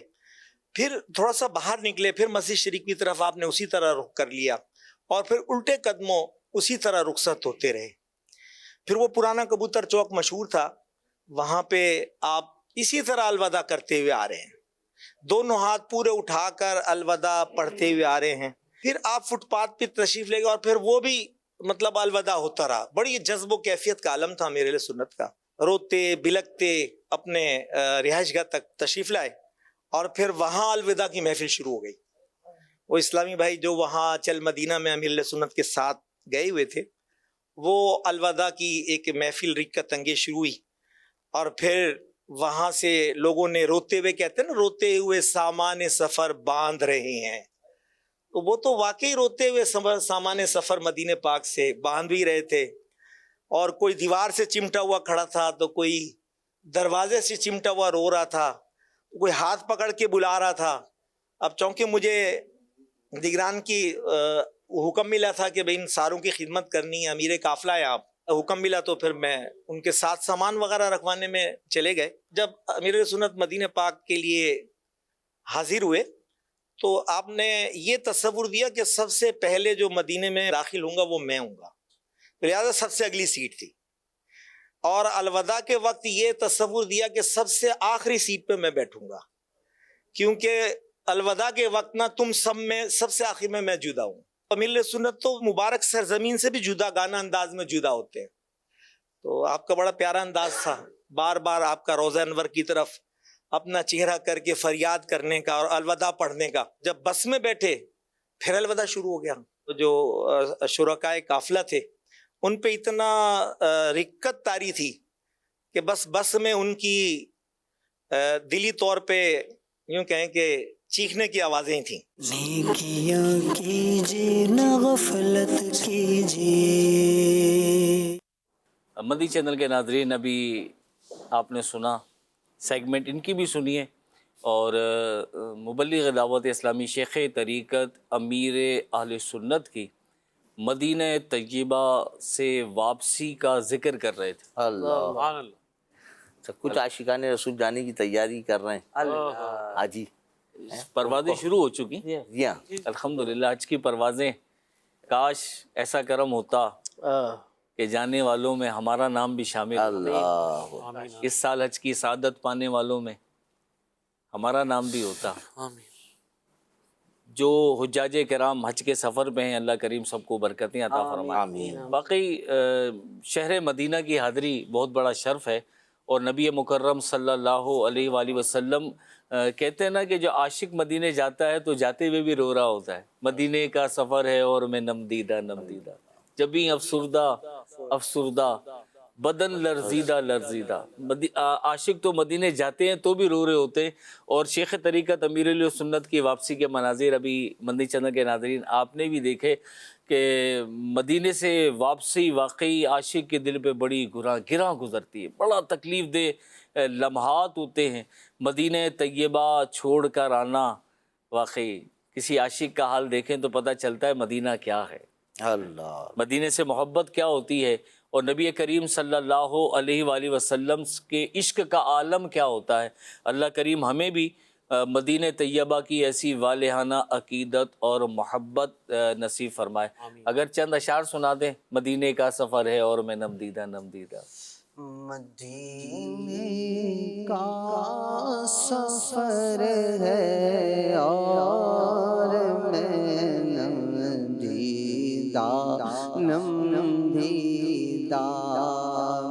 Speaker 8: پھر تھوڑا سا باہر نکلے، پھر مسجد شریف کی طرف آپ نے اسی طرح رخ کر لیا اور پھر الٹے قدموں اسی طرح رخصت ہوتے رہے. پھر وہ پرانا کبوتر چوک مشہور تھا، وہاں پہ آپ اسی طرح الوداع کرتے ہوئے آ رہے ہیں، دونوں ہاتھ پورے اٹھا کر الوداع پڑھتے ہوئے آ رہے ہیں. پھر آپ فٹ پاتھ پہ تشریف لے گئے اور پھر وہ بھی مطلب الوداع ہوتا رہا. بڑی جذب و کیفیت کا عالم تھا میرے اہل سنت کا، روتے بلکتے اپنے رہائش گاہ تک تشریف لائے اور پھر وہاں الوداع کی محفل شروع ہو گئی. وہ اسلامی بھائی جو وہاں چل مدینہ میں امیر اہل سنت کے ساتھ گئے ہوئے تھے، وہ الوداع کی ایک محفل رکت انگیز شروع ہوئی، اور پھر وہاں سے لوگوں نے روتے ہوئے، کہتے ہیں نا روتے ہوئے سامان سفر باندھ رہے ہیں، تو وہ تو واقعی روتے ہوئے سامان سفر مدینہ پاک سے باندھ بھی رہے تھے، اور کوئی دیوار سے چمٹا ہوا کھڑا تھا، تو کوئی دروازے سے چمٹا ہوا رو رہا تھا، کوئی ہاتھ پکڑ کے بلا رہا تھا. اب چونکہ مجھے نگران کی حکم ملا تھا کہ بھئی ان ساروں کی خدمت کرنی ہے، امیر قافلہ ہے آپ، حکم ملا تو پھر میں ان کے ساتھ سامان وغیرہ رکھوانے میں چلے گئے. جب امیر سنت مدینہ پاک کے لیے حاضر ہوئے تو آپ نے یہ تصور دیا کہ سب سے پہلے جو مدینے میں داخل ہوں گا وہ میں ہوں گا، لہٰذا سب سے اگلی سیٹ تھی، اور الوداع کے وقت یہ تصور دیا کہ سب سے آخری سیٹ پہ میں بیٹھوں گا، کیونکہ الوداع کے وقت نا تم سب میں سب سے آخر میں جدا ہوں. امیر سنت تو مبارک سرزمین سے بھی جدا گانا انداز میں جدا ہوتے ہیں، تو آپ کا بڑا پیارا انداز تھا، بار بار آپ کا روزہ انور کی طرف اپنا چہرہ کر کے فریاد کرنے کا اور الوداع پڑھنے کا. جب بس میں بیٹھے پھر الوداع شروع ہو گیا. تو جو شرکائے قافلہ تھے ان پہ اتنا رکت طاری تھی کہ بس میں ان کی دلی طور پہ یوں کہیں کہ چیخنے کی آوازیں تھیں.
Speaker 7: نیکیاں کیجیے نہ غفلت کیجیے.
Speaker 2: مدی چینل کے ناظرین، ابھی آپ نے سنا سیگمنٹ ان کی بھی سنیے، اور مبلغ دعوت اسلامی شیخ طریقت امیر اہل سنت کی مدینہ طیبہ سے واپسی کا ذکر کر رہے تھے.
Speaker 3: اللہ کچھ عاشقان رسول جانے کی تیاری کر رہے ہیں. حاجی
Speaker 2: پروازیں شروع ہو چکی.
Speaker 3: جی ہاں،
Speaker 2: الحمدللہ آج کی پروازیں، کاش ایسا کرم ہوتا کہ جانے والوں میں ہمارا نام بھی شامل ہو.
Speaker 3: اللہ
Speaker 2: اس سال حج کی سعادت پانے والوں میں ہمارا نام بھی ہوتا. جو حجاج کرام حج کے سفر پہ ہیں، اللہ کریم سب کو برکتیں عطا فرمائے.
Speaker 3: آمین.
Speaker 2: باقی شہر مدینہ کی حاضری بہت بڑا شرف ہے، اور نبی مکرم صلی اللہ علیہ وآلہ وسلم کہتے ہیں نا کہ جو عاشق مدینے جاتا ہے تو جاتے ہوئے بھی رو رہا ہوتا ہے. مدینے کا سفر ہے اور میں نم دیدہ جبھی افسردہ بدن لرزیدہ. عاشق تو مدینے جاتے ہیں تو بھی رو رہے ہوتے ہیں. اور شیخ طریقت امیر اہل سنت کی واپسی کے مناظر ابھی مدنی چینل کے ناظرین آپ نے بھی دیکھے کہ مدینے سے واپسی واقعی عاشق کے دل پہ بڑی گراں گزرتی ہے. بڑا تکلیف دہ لمحات ہوتے ہیں. مدینہ طیبہ چھوڑ کر آنا، واقعی کسی عاشق کا حال دیکھیں تو پتہ چلتا ہے مدینہ کیا ہے،
Speaker 3: اللہ
Speaker 2: مدینے سے محبت کیا ہوتی ہے، اور نبی کریم صلی اللہ علیہ وآلہ وسلم کے عشق کا عالم کیا ہوتا ہے. اللہ کریم ہمیں بھی مدینہ طیبہ کی ایسی والہانہ عقیدت اور محبت نصیب فرمائے. اگر چند اشعار سنا دیں. مدینے کا سفر ہے اور میں نم دیدہ.
Speaker 7: مدینے کا سفر ہے اور میں نم دیدہ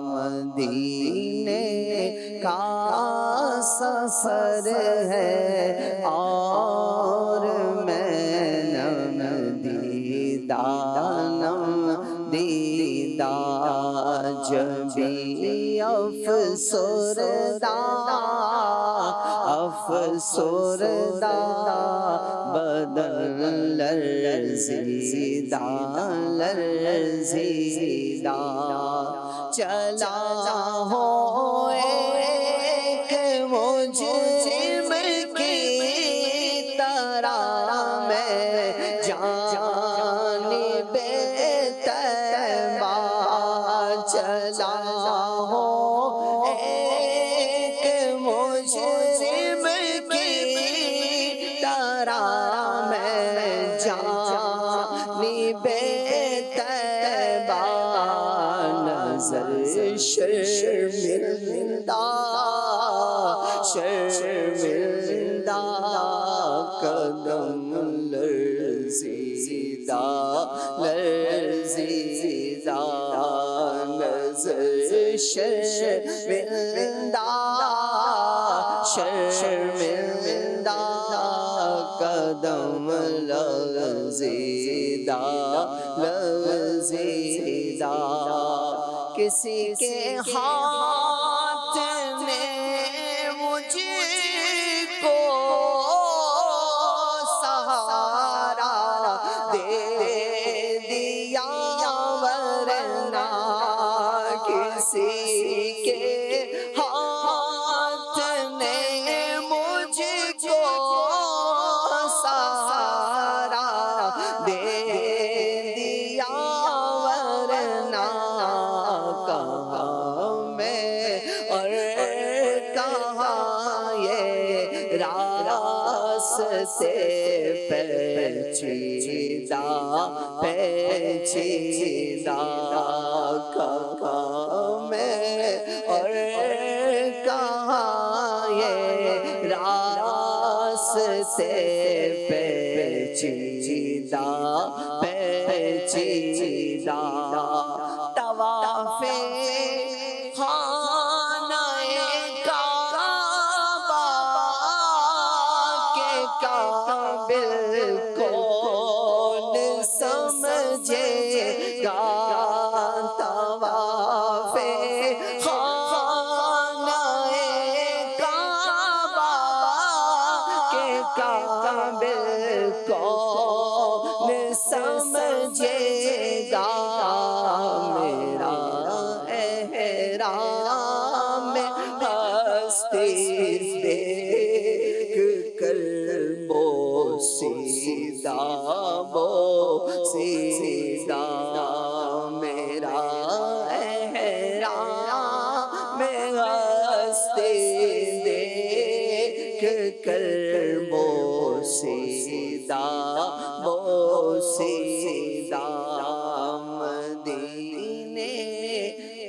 Speaker 7: مدینے کا سفر ہے اور میں نم دیدہ جبی افسردہ بدن لرزیدہ چلا ہو ایک مجرم کی طرح میں جانب طیبہ چلا ہو ایک مجرم کی طرح میں جانب طیبہ نظر شرمندہ قدم لرزیدہ نظر شرمندہ قدم لرزیدہ کسی کے ہاتھ نے مجھ کو سہارا دے دیا ورنہ کسی کے ہاتھ نے مجھ کو سہارا دے دیا ورنہ کہاں میں اور کہاں یہ راستے پیچیدہ کہاں میں اور کہاں یہ راستے پیچیدہ طواف خانہ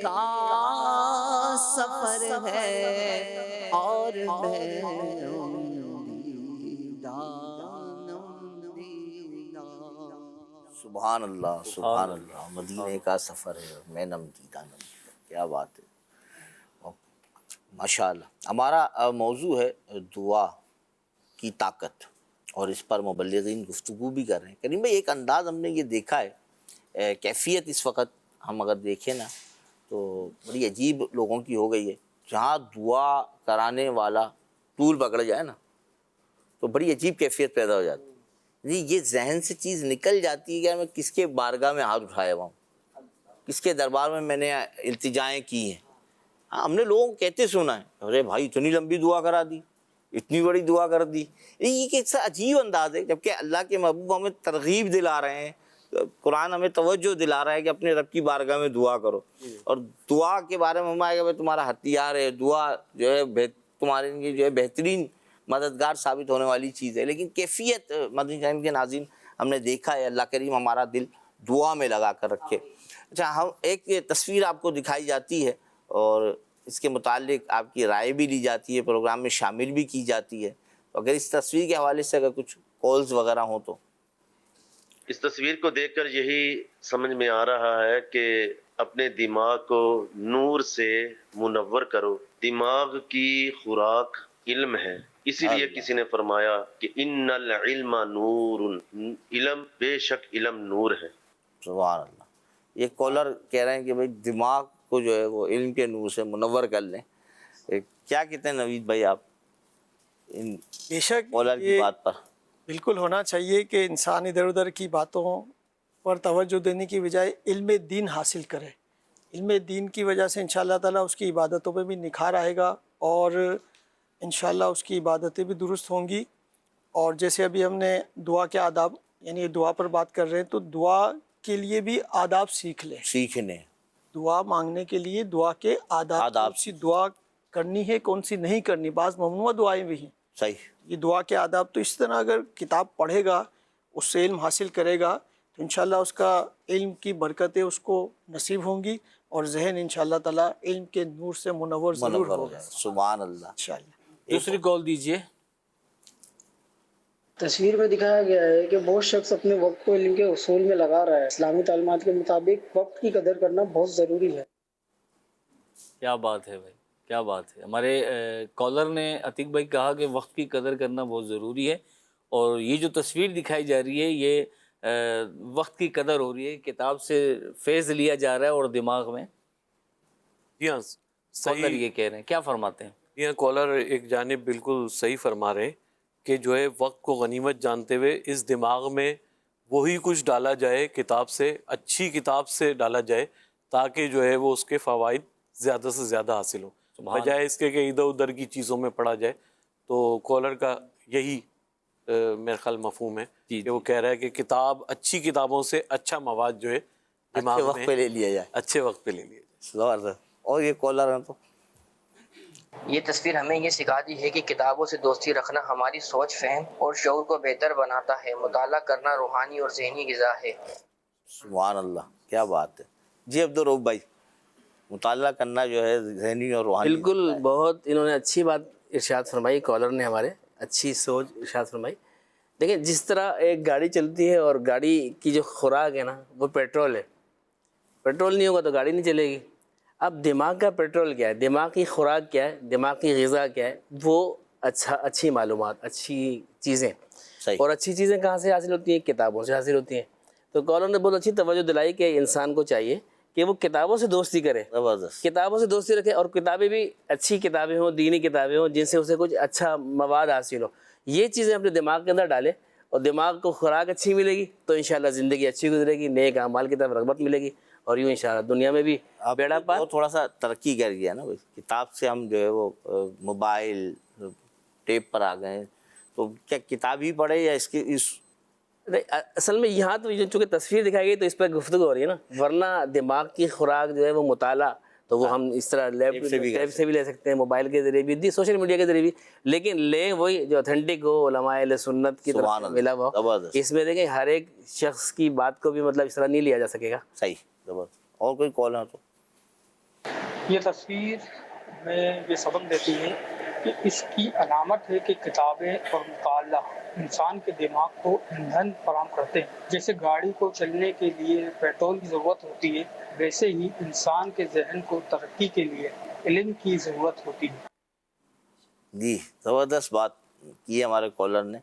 Speaker 7: کا سفر ہے اور میں
Speaker 3: سبحان اللہ سبحان اللہ، مدینے کا سفر ہے اور میں نم دیدہ نم دیدہ، کیا بات ہے ماشاء اللہ۔ ہمارا موضوع ہے دعا کی طاقت، اور اس پر مبلغین گفتگو بھی کر رہے ہیں۔ کریم بھائی، ایک انداز ہم نے یہ دیکھا ہے، کیفیت اس وقت ہم اگر دیکھیں نا تو بڑی عجیب لوگوں کی ہو گئی ہے۔ جہاں دعا کرانے والا طول پکڑ جائے نا تو بڑی عجیب کیفیت پیدا ہو جاتی ہے، یہ ذہن سے چیز نکل جاتی ہے کہ میں کس کے بارگاہ میں ہاتھ اٹھایا ہوا ہوں، کس کے دربار میں نے التجائیں کی ہیں۔ ہم نے لوگوں کو کہتے سنا ہے، ارے بھائی اتنی لمبی دعا کرا دی، اتنی بڑی دعا کر دی۔ یہ ایک عجیب انداز ہے، جبکہ اللہ کے محبوب ہمیں ترغیب دلا رہے ہیں، قرآن ہمیں توجہ دلا رہا ہے کہ اپنے رب کی بارگاہ میں دعا کرو، اور دعا کے بارے میں ہم آئے گا تمہارا ہتھیار ہے، دعا جو ہے تمہارے لیے جو ہے بہترین مددگار ثابت ہونے والی چیز ہے۔ لیکن کیفیت مدنی چینل کے ناظرین ہم نے دیکھا ہے، اللہ کریم ہمارا دل دعا میں لگا کر رکھے۔ اچھا، ہم ایک تصویر آپ کو دکھائی جاتی ہے اور اس کے متعلق آپ کی رائے بھی لی جاتی ہے، پروگرام میں شامل بھی کی جاتی ہے۔ تو اگر اس تصویر کے حوالے سے اگر کچھ کالز وغیرہ ہوں تو۔
Speaker 9: اس تصویر کو دیکھ کر یہی سمجھ میں آ رہا ہے کہ اپنے دماغ کو نور سے منور کرو۔ دماغ کی خوراک علم ہے، اسی لیے کسی نے فرمایا کہ ان العلم نور، علم بے شک علم نور ہے۔
Speaker 3: سبحان اللہ۔ یہ کالر کہہ رہے ہیں کہ بھائی دماغ کو جو ہے وہ علم کے نور سے منور کر لیں۔ کیا کہتے ہیں نوید بھائی آپ ان
Speaker 4: بے شک
Speaker 3: کالر کی
Speaker 4: یہ
Speaker 3: بات پر؟
Speaker 4: بالکل ہونا چاہیے کہ انسان ادھر ادھر کی باتوں پر توجہ دینے کی بجائے علم دین حاصل کرے۔ علم دین کی وجہ سے انشاءاللہ تعالیٰ اس کی عبادتوں میں بھی نکھار آئے گا، اور انشاءاللہ اس کی عبادتیں بھی درست ہوں گی۔ اور جیسے ابھی ہم نے دعا کے آداب، یعنی دعا پر بات کر رہے ہیں، تو دعا کے لیے بھی آداب سیکھ لیں۔
Speaker 3: سیکھنے،
Speaker 4: دعا مانگنے کے لیے دعا کے آداب، کون سی دعا کرنی ہے کون سی نہیں کرنی، بعض ممنوع دعائیں بھی ہیں۔
Speaker 3: صحیح۔
Speaker 4: یہ دعا کے آداب، تو اس طرح اگر کتاب پڑھے گا، اس سے علم حاصل کرے گا، تو انشاءاللہ اس کا علم کی برکتیں اس کو نصیب ہوں گی، اور ذہن انشاءاللہ تعالیٰ علم کے نور سے منور ضرور ہوگا
Speaker 3: سبحان اللہ۔
Speaker 4: انشاءاللہ۔
Speaker 2: دوسری کال دیجئے۔
Speaker 10: تصویر میں دکھایا گیا ہے کہ بہت شخص اپنے وقت کو علم کے اصول میں لگا رہا ہے۔ اسلامی تعلیمات کے مطابق وقت کی قدر کرنا بہت ضروری ہے۔
Speaker 2: کیا بات ہے بھائی، کیا بات ہے۔ ہمارے کالر نے عتیق بھائی کہا کہ وقت کی قدر کرنا بہت ضروری ہے، اور یہ جو تصویر دکھائی جا رہی ہے یہ وقت کی قدر ہو رہی ہے، کتاب سے فیض لیا جا رہا ہے اور دماغ میں۔
Speaker 6: جی ہاں
Speaker 2: کالر یہ کہہ رہے ہیں، کیا فرماتے ہیں؟
Speaker 6: جی ہاں، کالر ایک جانب بالکل صحیح فرما رہے ہیں کہ جو ہے وقت کو غنیمت جانتے ہوئے اس دماغ میں وہی کچھ ڈالا جائے کتاب سے، اچھی کتاب سے ڈالا جائے، تاکہ جو ہے وہ اس کے فوائد زیادہ سے زیادہ حاصل ہوں، بجائے اس کے کہ ادھر ادھر کی چیزوں میں پڑھا جائے۔ تو کالر کا یہی میرے خیال مفہوم ہے کہ وہ کہہ رہا ہے کہ کتاب، اچھی کتابوں سے اچھا مواد جو ہے دماغ
Speaker 3: اچھے وقت
Speaker 6: میں
Speaker 3: پہ لے لیا جائے،
Speaker 6: اچھے وقت پہ لے لیا جائے۔
Speaker 3: زبردست۔ اور یہ کالر ہیں تو
Speaker 11: یہ تصویر ہمیں یہ سکھاتی ہے کہ کتابوں سے دوستی رکھنا ہماری سوچ، فہم اور شعور کو بہتر بناتا ہے۔ مطالعہ کرنا روحانی اور ذہنی غذا ہے۔
Speaker 3: سبحان اللہ، کیا بات ہے۔ جی عبدالرؤف بھائی، مطالعہ کرنا جو ہے ذہنی اور روحانی،
Speaker 5: بالکل بہت انہوں نے اچھی بات ارشاد فرمائی، کالر نے ہمارے اچھی سوچ ارشاد فرمائی۔ دیکھیں جس طرح ایک گاڑی چلتی ہے اور گاڑی کی جو خوراک ہے نا وہ پیٹرول ہے، پیٹرول نہیں ہوگا تو گاڑی نہیں چلے گی۔ اب دماغ کا پیٹرول کیا ہے، دماغ کی خوراک کیا ہے، دماغ کی غذا کیا ہے، وہ اچھی معلومات، اچھی چیزیں۔ اور اچھی چیزیں کہاں سے حاصل ہوتی ہیں؟ کتابوں سے حاصل ہوتی ہیں۔ تو کالر نے بہت اچھی توجہ دلائی کہ انسان کو چاہیے کہ وہ کتابوں سے دوستی کرے، کتابوں سے دوستی رکھے، اور کتابیں بھی اچھی کتابیں ہوں، دینی کتابیں ہوں جن سے اسے کچھ اچھا مواد حاصل ہو۔ یہ چیزیں اپنے دماغ کے اندر ڈالے اور دماغ کو خوراک اچھی ملے گی تو انشاءاللہ زندگی اچھی گزرے گی، نیک اعمال کی طرف رغبت ملے گی، اور یوں انشاءاللہ دنیا میں بھی بیڑا پار۔
Speaker 3: تھوڑا سا ترقی کر گیا نا بھائی، کتاب سے ہم جو ہے وہ موبائل ٹیپ پر آ گئے ہیں، تو کیا کتاب ہی پڑھے یا اس کی
Speaker 5: اصل میں یہاں تو چونکہ تصویر دکھائی گئی تو اس پر گفتگو ہو رہی ہے نا، ورنہ دماغ کی خوراک جو ہے وہ مطالعہ تو وہ ہم اس طرح لیب سے بھی لے سکتے ہیں، موبائل کے ذریعے بھی، سوشل میڈیا کے ذریعے بھی، لیکن لیں وہی جو اتھینٹک ہو، علماء اہل سنت کی طرف ملا ہوا ہو۔ اس میں دیکھیں ہر ایک شخص کی بات کو بھی مطلب اس طرح نہیں لیا جا سکے گا۔
Speaker 3: صحیح، زبردست۔ اور کوئی کال ہے تو
Speaker 10: یہ تصویر میں یہ سبق دیتی ہے کہ اس کی علامت ہے کہ کتابیں اور مطالعہ انسان کے دماغ کو ایندھن فراہم کرتے ہیں. جیسے گاڑی کو چلنے کے لیے پیٹرول کی ضرورت ہوتی ہے، ویسے ہی انسان کے ذہن کو ترقی کے لیے علم کی ضرورت ہوتی ہے.
Speaker 3: جی زبردست بات کی ہے ہمارے کالر نے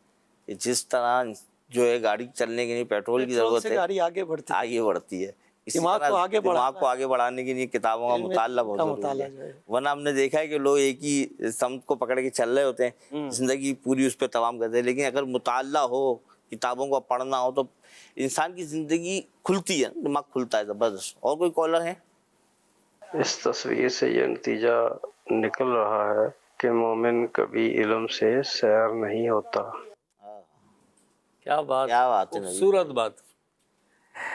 Speaker 3: کہ جس طرح جو ہے گاڑی چلنے کے لیے پیٹرول کی ضرورت ہے،
Speaker 4: گاڑی آگے
Speaker 3: بڑھتی ہے، اسی
Speaker 4: دماغ
Speaker 3: طرح
Speaker 4: کو آگے
Speaker 3: دماغ کو آگے بڑھانے کے لیے کتابوں کا مطالعہ بہت ضروری ہے. ورنہ ہم نے دیکھا ہے کہ لوگ ایک ہی سمت کو پکڑ کے چل رہے ہوتے ہیں، زندگی پوری اس پہ تمام کرتے ہیں. لیکن اگر مطالعہ ہو، کتابوں کو پڑھنا ہو تو انسان کی زندگی کھلتی ہے، دماغ کھلتا ہے. زبردست. اور کوئی کالر ہے؟
Speaker 12: اس تصویر سے یہ نتیجہ نکل رہا ہے کہ مومن کبھی علم سے سیر نہیں ہوتا.
Speaker 2: کیا بات ہے، خوبصورت بات.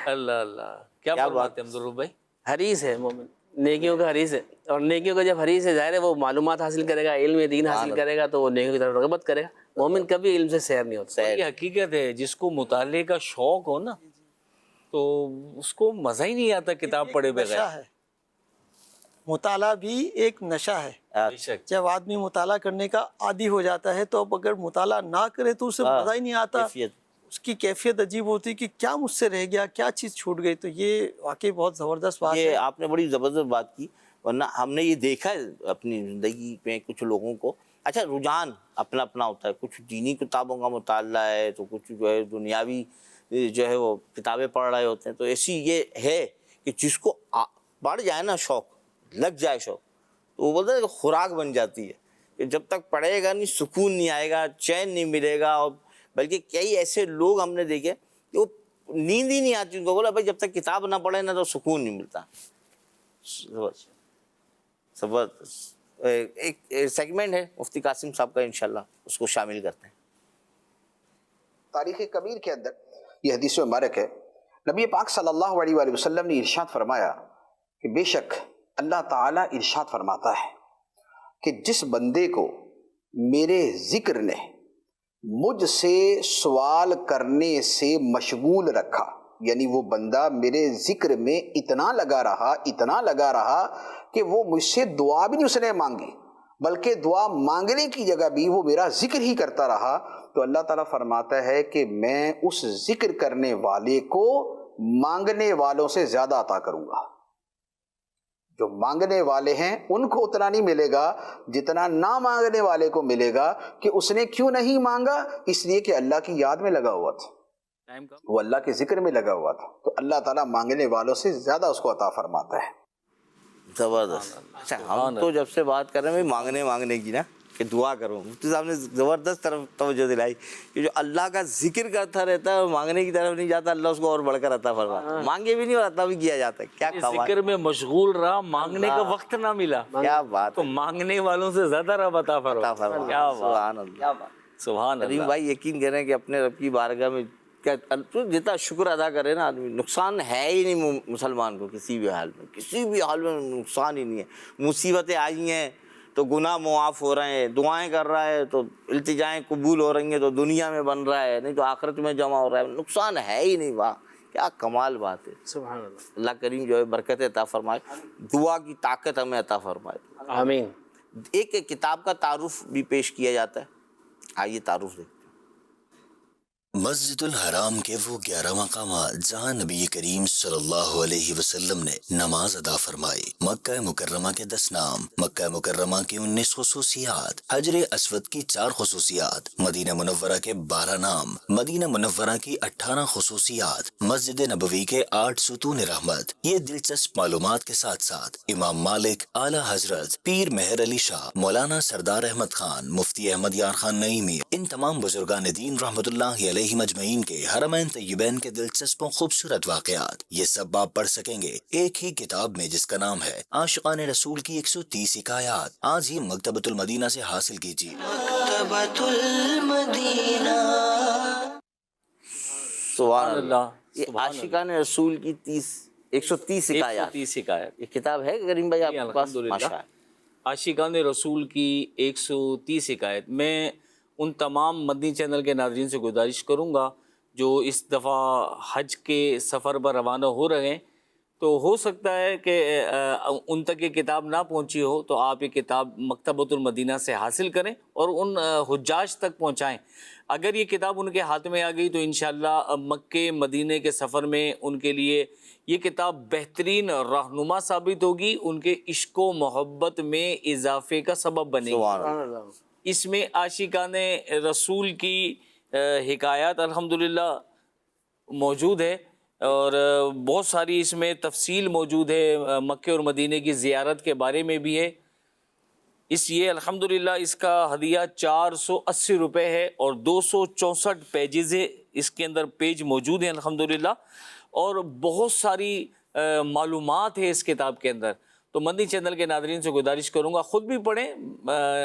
Speaker 2: اللہ اللہ، کیا فرماتے ہیں عبدالرؤف بھائی؟
Speaker 5: حریص ہے مومن، نیکیوں کا حریص ہے. اور نیکیوں کا جب حریص ہے، ظاہر ہے وہ معلومات حاصل کرے گا، علم دین حاصل کرے گا تو وہ نیکیوں کی طرف رغبت کرے گا. مومن کبھی علم سے سیر نہیں ہوتا.
Speaker 2: یہ حقیقت ہے، جس کو مطالعے کا شوق ہو نا تو اس کو مزہ ہی نہیں آتا کتاب پڑھے بغیر.
Speaker 4: مطالعہ بھی ایک نشہ ہے. جب آدمی مطالعہ کرنے کا عادی ہو جاتا ہے تو اب اگر مطالعہ نہ کرے تو اسے مزہ ہی نہیں آتا. اس کی کیفیت عجیب ہوتی کہ کیا مجھ سے رہ گیا، کیا چیز چھوٹ گئی. تو یہ واقعی بہت زبردست بات ہے.
Speaker 3: یہ آپ نے بڑی زبردست بات کی. ورنہ ہم نے یہ دیکھا ہے اپنی زندگی میں کچھ لوگوں کو، اچھا رجحان اپنا اپنا ہوتا ہے. کچھ دینی کتابوں کا مطالعہ ہے تو کچھ جو ہے دنیاوی جو ہے وہ کتابیں پڑھ رہے ہوتے ہیں. تو ایسی یہ ہے کہ جس کو بڑھ جائے نا شوق، لگ جائے شوق، تو وہ بولتے ہیں کہ خوراک بن جاتی ہے کہ جب تک پڑھے گا نہیں سکون نہیں آئے گا، چین نہیں ملے گا. اور بلکہ کئی ایسے لوگ ہم نے دیکھے کہ وہ نیند ہی نہیں آتی ان کو. بولا بھائی جب تک کتاب نہ پڑھے نا تو سکون نہیں ملتا. ایک سیگمنٹ ہے مفتی قاسم صاحب کا، انشاءاللہ اس کو شامل کرتے ہیں.
Speaker 13: تاریخ کبیر کے اندر یہ حدیث مبارک ہے، نبی پاک صلی اللہ علیہ وآلہ وسلم نے ارشاد فرمایا کہ بے شک اللہ تعالیٰ ارشاد فرماتا ہے کہ جس بندے کو میرے ذکر نے مجھ سے سوال کرنے سے مشغول رکھا، یعنی وہ بندہ میرے ذکر میں اتنا لگا رہا کہ وہ مجھ سے دعا بھی نہیں اس نے مانگی، بلکہ دعا مانگنے کی جگہ بھی وہ میرا ذکر ہی کرتا رہا، تو اللہ تعالیٰ فرماتا ہے کہ میں اس ذکر کرنے والے کو مانگنے والوں سے زیادہ عطا کروں گا. جو مانگنے والے ہیں ان کو اتنا نہیں ملے گا جتنا نہ مانگنے والے کو ملے گا. کہ اس نے کیوں نہیں مانگا؟ اس لیے کہ اللہ کی یاد میں لگا ہوا تھا، وہ اللہ کے ذکر میں لگا ہوا تھا. تو اللہ تعالیٰ مانگنے والوں سے زیادہ اس کو عطا فرماتا ہے.
Speaker 3: زبردست. اچھا ہم تو جب سے بات کر رہے ہیں مانگنے کی نا کہ دعا کرو، مفتی صاحب نے زبردست طرف توجہ دلائی کہ جو اللہ کا ذکر کرتا رہتا ہے اور مانگنے کی طرف نہیں جاتا، اللہ اس کو اور بڑھ کر عطا فرماتا. مانگے بھی نہیں اور عطا بھی کیا جاتا ہے. کیا
Speaker 2: ذکر میں مشغول رہا، مانگنے کا وقت نہ ملا.
Speaker 3: کیا بات،
Speaker 2: تو مانگنے والوں سے زیادہ رب عطا فرماتا. کیا
Speaker 3: سبحان اللہ،
Speaker 2: سبحان اللہ.
Speaker 3: بھائی یقین کریں کہ اپنے رب کی بارگاہ میں جتنا شکر ادا کرے نا آدمی، نقصان ہے ہی نہیں مسلمان کو. کسی بھی حال میں نقصان ہی نہیں ہے. مصیبتیں آئی ہیں تو گناہ معاف ہو رہے ہیں، دعائیں کر رہا ہے تو التجائیں قبول ہو رہی ہیں، تو دنیا میں بن رہا ہے، نہیں تو آخرت میں جمع ہو رہا ہے. نقصان ہے ہی نہیں. واہ کیا کمال بات ہے.
Speaker 5: سبحان اللہ.
Speaker 3: اللہ کریم جو ہے برکت عطا فرمائے، دعا کی طاقت ہمیں عطا فرمائے.
Speaker 5: آمین.
Speaker 3: ایک کتاب کا تعارف بھی پیش کیا جاتا ہے، آئیے تعارف دیکھتے ہیں.
Speaker 14: مسجد الحرام کے وہ 11 مقامات جہاں نبی کریم صلی اللہ علیہ وسلم نے نماز ادا فرمائی. مکہ مکرمہ کے 10 نام، مکہ مکرمہ کی 19 خصوصیات، حجر اسود کی 4 خصوصیات، مدینہ منورہ کے 12 نام، مدینہ منورہ کی 18 خصوصیات، مسجد نبوی کے 8 ستون رحمت. یہ دلچسپ معلومات کے ساتھ ساتھ امام مالک، اعلیٰ حضرت پیر مہر علی شاہ، مولانا سردار احمد خان، مفتی احمد یار خان نعیمی، ان تمام بزرگان دین رحمت اللہ علیہ مجمعین کے حرمین طیبین کے دلچسپ و خوبصورت واقعات، یہ سب آپ پڑھ سکیں گے ایک ہی کتاب میں جس کا نام ہے عاشقان رسول کی 130 حکایات. آج ہی مکتبۃ المدینہ سے حاصل کیجیے.
Speaker 7: مکتبۃ المدینہ.
Speaker 3: سبحان اللہ. یہ عاشقان رسول کی 130 حکایات یہ کتاب ہے کریم بھائی آپ کے پاس؟ ماشاءاللہ.
Speaker 2: عاشقان رسول کی 130 حکایت. میں ان تمام مدنی چینل کے ناظرین سے گزارش کروں گا جو اس دفعہ حج کے سفر پر روانہ ہو رہے ہیں تو ہو سکتا ہے کہ ان تک یہ کتاب نہ پہنچی ہو تو آپ یہ کتاب مکتبۃ المدینہ سے حاصل کریں اور ان حجاج تک پہنچائیں. اگر یہ کتاب ان کے ہاتھ میں آ گئی تو انشاءاللہ مکے مدینے کے سفر میں ان کے لیے یہ کتاب بہترین رہنما ثابت ہوگی، ان کے عشق و محبت میں اضافے کا سبب بنے گی. اس میں عاشقان رسول کی حکایات الحمدللہ موجود ہے اور بہت ساری اس میں تفصیل موجود ہے، مکے اور مدینے کی زیارت کے بارے میں بھی ہے. اس یہ الحمدللہ اس کا ہدیہ 480 روپے ہے اور 264 پیجز ہے، اس کے اندر پیج موجود ہیں الحمدللہ، اور بہت ساری معلومات ہے اس کتاب کے اندر. تو مدنی چینل کے ناظرین سے گزارش کروں گا خود بھی پڑھیں،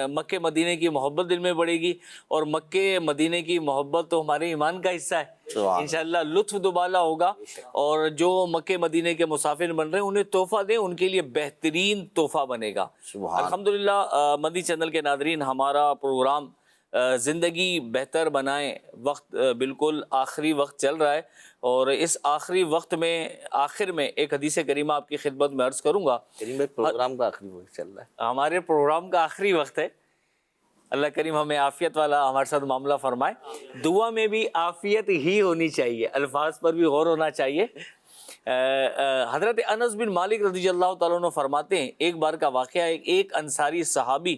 Speaker 2: مکے مدینے کی محبت دل میں بڑھے گی، اور مکے مدینے کی محبت تو ہمارے ایمان کا حصہ ہے، انشاءاللہ لطف دوبالا ہوگا. اور جو مکے مدینے کے مسافر بن رہے ہیں انہیں تحفہ دیں، ان کے لیے بہترین تحفہ بنے گا. الحمدللہ مدنی چینل کے ناظرین، ہمارا پروگرام زندگی بہتر بنائیں وقت بالکل آخری وقت چل رہا ہے، اور اس آخری وقت میں آخر میں ایک حدیث کریمہ آپ کی خدمت میں عرض کروں گا.
Speaker 3: پروگرام کا آخری وقت چل رہا ہے،
Speaker 2: ہمارے پروگرام کا آخری وقت ہے. اللہ کریم ہمیں عافیت والا ہمارے ساتھ معاملہ فرمائے. دعا میں بھی عافیت ہی ہونی چاہیے، الفاظ پر بھی غور ہونا چاہیے. حضرت انس بن مالک رضی اللہ تعالیٰ عنہ فرماتے ہیں، ایک بار کا واقعہ ہے، ایک انصاری صحابی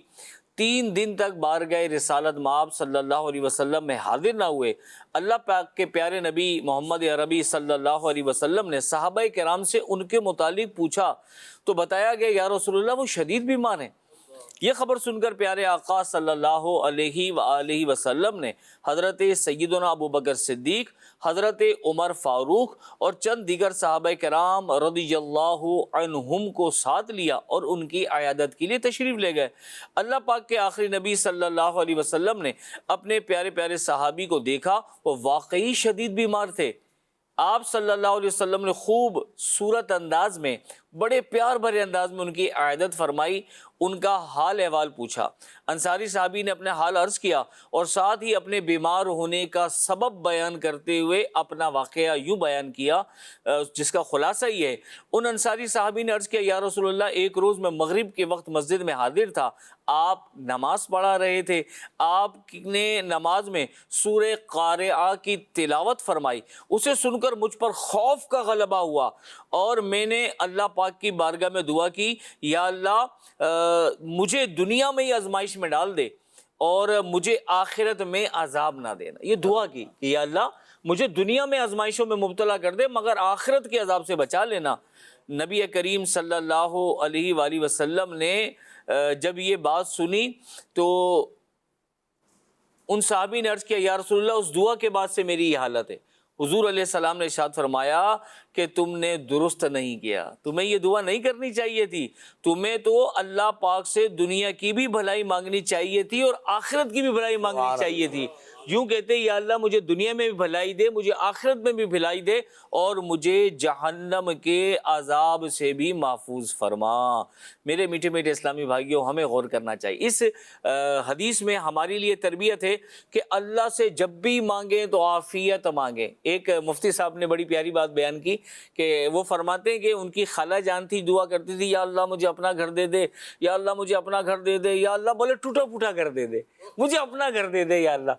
Speaker 2: 3 دن تک بارگاہ رسالت مآب صلی اللہ علیہ وسلم میں حاضر نہ ہوئے. اللہ پاک کے پیارے نبی محمد عربی صلی اللہ علیہ وسلم نے صحابہ کرام سے ان کے متعلق پوچھا تو بتایا گیا یا رسول اللہ وہ شدید بیمار ہیں. یہ خبر سن کر پیارے آقا صلی اللہ علیہ وآلہ وسلم نے حضرت سیدنا ابو بکر صدیق، حضرت عمر فاروق اور چند دیگر صحابہ کرام رضی اللہ عنہم کو ساتھ لیا اور ان کی عیادت کے لیے تشریف لے گئے. اللہ پاک کے آخری نبی صلی اللہ علیہ وسلم نے اپنے پیارے پیارے صحابی کو دیکھا، وہ واقعی شدید بیمار تھے. آپ صلی اللہ علیہ وسلم نے خوب صورت انداز میں، بڑے پیار بھرے انداز میں ان کی عیادت فرمائی، ان کا حال احوال پوچھا. انصاری صحابی نے اپنا حال عرض کیا اور ساتھ ہی اپنے بیمار ہونے کا سبب بیان کرتے ہوئے اپنا واقعہ یوں بیان کیا جس کا خلاصہ یہ ہے. ان انصاری صحابی نے عرض کیا یا رسول اللہ، ایک روز میں مغرب کے وقت مسجد میں حاضر تھا، آپ نماز پڑھا رہے تھے، آپ نے نماز میں سورہ قارعہ کی تلاوت فرمائی. اسے سن کر مجھ پر خوف کا غلبہ ہوا اور میں نے اللہ پاک کی بارگاہ میں دعا کی، یا اللہ مجھے دنیا میں ہی آزمائش میں ڈال دے اور مجھے آخرت میں عذاب نہ دینا. یہ دعا کی کہ یا اللہ مجھے دنیا میں آزمائشوں میں مبتلا کر دے مگر آخرت کے عذاب سے بچا لینا. نبی کریم صلی اللہ علیہ وآلہ وسلم نے جب یہ بات سنی تو ان صحابی نے عرض کیا یا رسول اللہ، اس دعا کے بعد سے میری یہ حالت ہے. حضور علیہ السلام نے ارشاد فرمایا کہ تم نے درست نہیں کیا، تمہیں یہ دعا نہیں کرنی چاہیے تھی، تمہیں تو اللہ پاک سے دنیا کی بھی بھلائی مانگنی چاہیے تھی اور آخرت کی بھی بھلائی مانگنی چاہیے تھی. یوں کہتے یا اللہ مجھے دنیا میں بھی بھلائی دے، مجھے آخرت میں بھی بھلائی دے اور مجھے جہنم کے عذاب سے بھی محفوظ فرما. میرے میٹھے میٹھے اسلامی بھائیوں، ہمیں غور کرنا چاہیے. اس حدیث میں ہمارے لیے تربیت ہے کہ اللہ سے جب بھی مانگیں تو عافیت مانگیں. ایک مفتی صاحب نے بڑی پیاری بات بیان کی کہ وہ فرماتے ہیں کہ ان کی خالہ جان تھی، دعا کرتی تھی یا اللہ مجھے اپنا گھر دے دے، یا اللہ مجھے اپنا گھر دے دے، یا اللہ بولے ٹوٹا پھوٹا گھر دے دے، مجھے اپنا گھر دے دے یا اللہ.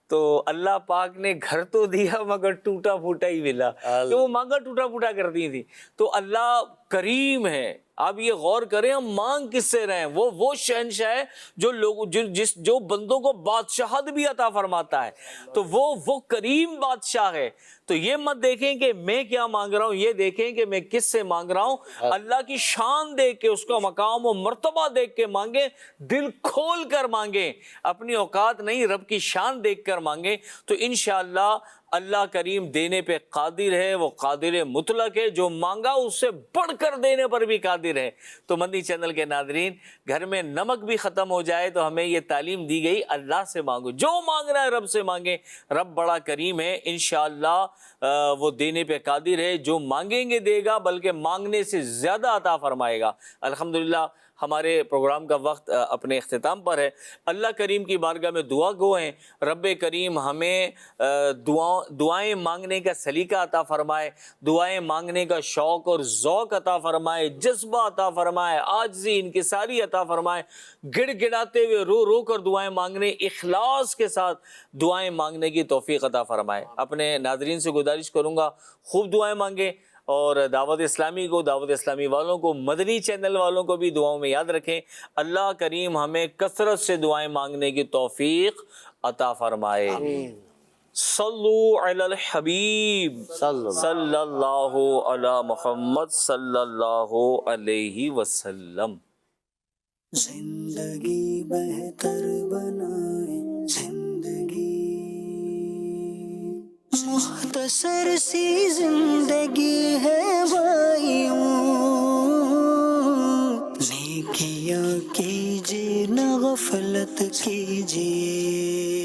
Speaker 2: تو اللہ پاک نے گھر تو دیا مگر ٹوٹا پھوٹا ہی ملا، تو وہ مانگا ٹوٹا پھوٹا کرتی تھی. تو اللہ کریم ہے. آپ یہ غور کریں ہم مانگ کس سے رہے ہیں. وہ شہنشاہ ہے جو بندوں کو بادشاہت بھی عطا فرماتا ہے، تو وہ کریم بادشاہ ہے. تو یہ مت دیکھیں کہ میں کیا مانگ رہا ہوں، یہ دیکھیں کہ میں کس سے مانگ رہا ہوں. اللہ کی شان دیکھ کے، اس کا مقام و مرتبہ دیکھ کے مانگیں، دل کھول کر مانگیں، اپنی اوقات نہیں رب کی شان دیکھ کر مانگیں. تو انشاءاللہ اللہ کریم دینے پہ قادر ہے، وہ قادر مطلق ہے، جو مانگا اس سے بڑھ کر دینے پر بھی قادر ہے. تو مدنی چینل کے ناظرین، گھر میں نمک بھی ختم ہو جائے تو ہمیں یہ تعلیم دی گئی اللہ سے مانگو، جو مانگنا ہے رب سے مانگیں. رب بڑا کریم ہے، انشاءاللہ وہ دینے پہ قادر ہے، جو مانگیں گے دے گا، بلکہ مانگنے سے زیادہ عطا فرمائے گا. الحمدللہ ہمارے پروگرام کا وقت اپنے اختتام پر ہے. اللہ کریم کی بارگاہ میں دعا گو ہیں، رب کریم ہمیں دعائیں مانگنے کا سلیقہ عطا فرمائے، دعائیں مانگنے کا شوق اور ذوق عطا فرمائے، جذبہ عطا فرمائے، عاجزی انکساری عطا فرمائے، گڑ گڑاتے ہوئے رو رو کر دعائیں مانگنے، اخلاص کے ساتھ دعائیں مانگنے کی توفیق عطا فرمائے۔ اپنے ناظرین سے گزارش کروں گا خوب دعائیں مانگیں، اور دعوت اسلامی کو، دعوت اسلامی والوں کو، مدنی چینل والوں کو بھی دعاؤں میں یاد رکھیں۔ اللہ کریم ہمیں کثرت سے دعائیں مانگنے کی توفیق عطا فرمائے۔ صلو علی الحبیب صلی اللہ علی محمد صلی اللہ علیہ وسلم۔
Speaker 7: زندگی بہتر بنائے، زندگی مختصر سی زندگی ہے بھائیوں، نیکیاں کیجیے نہ غفلت کیجیے۔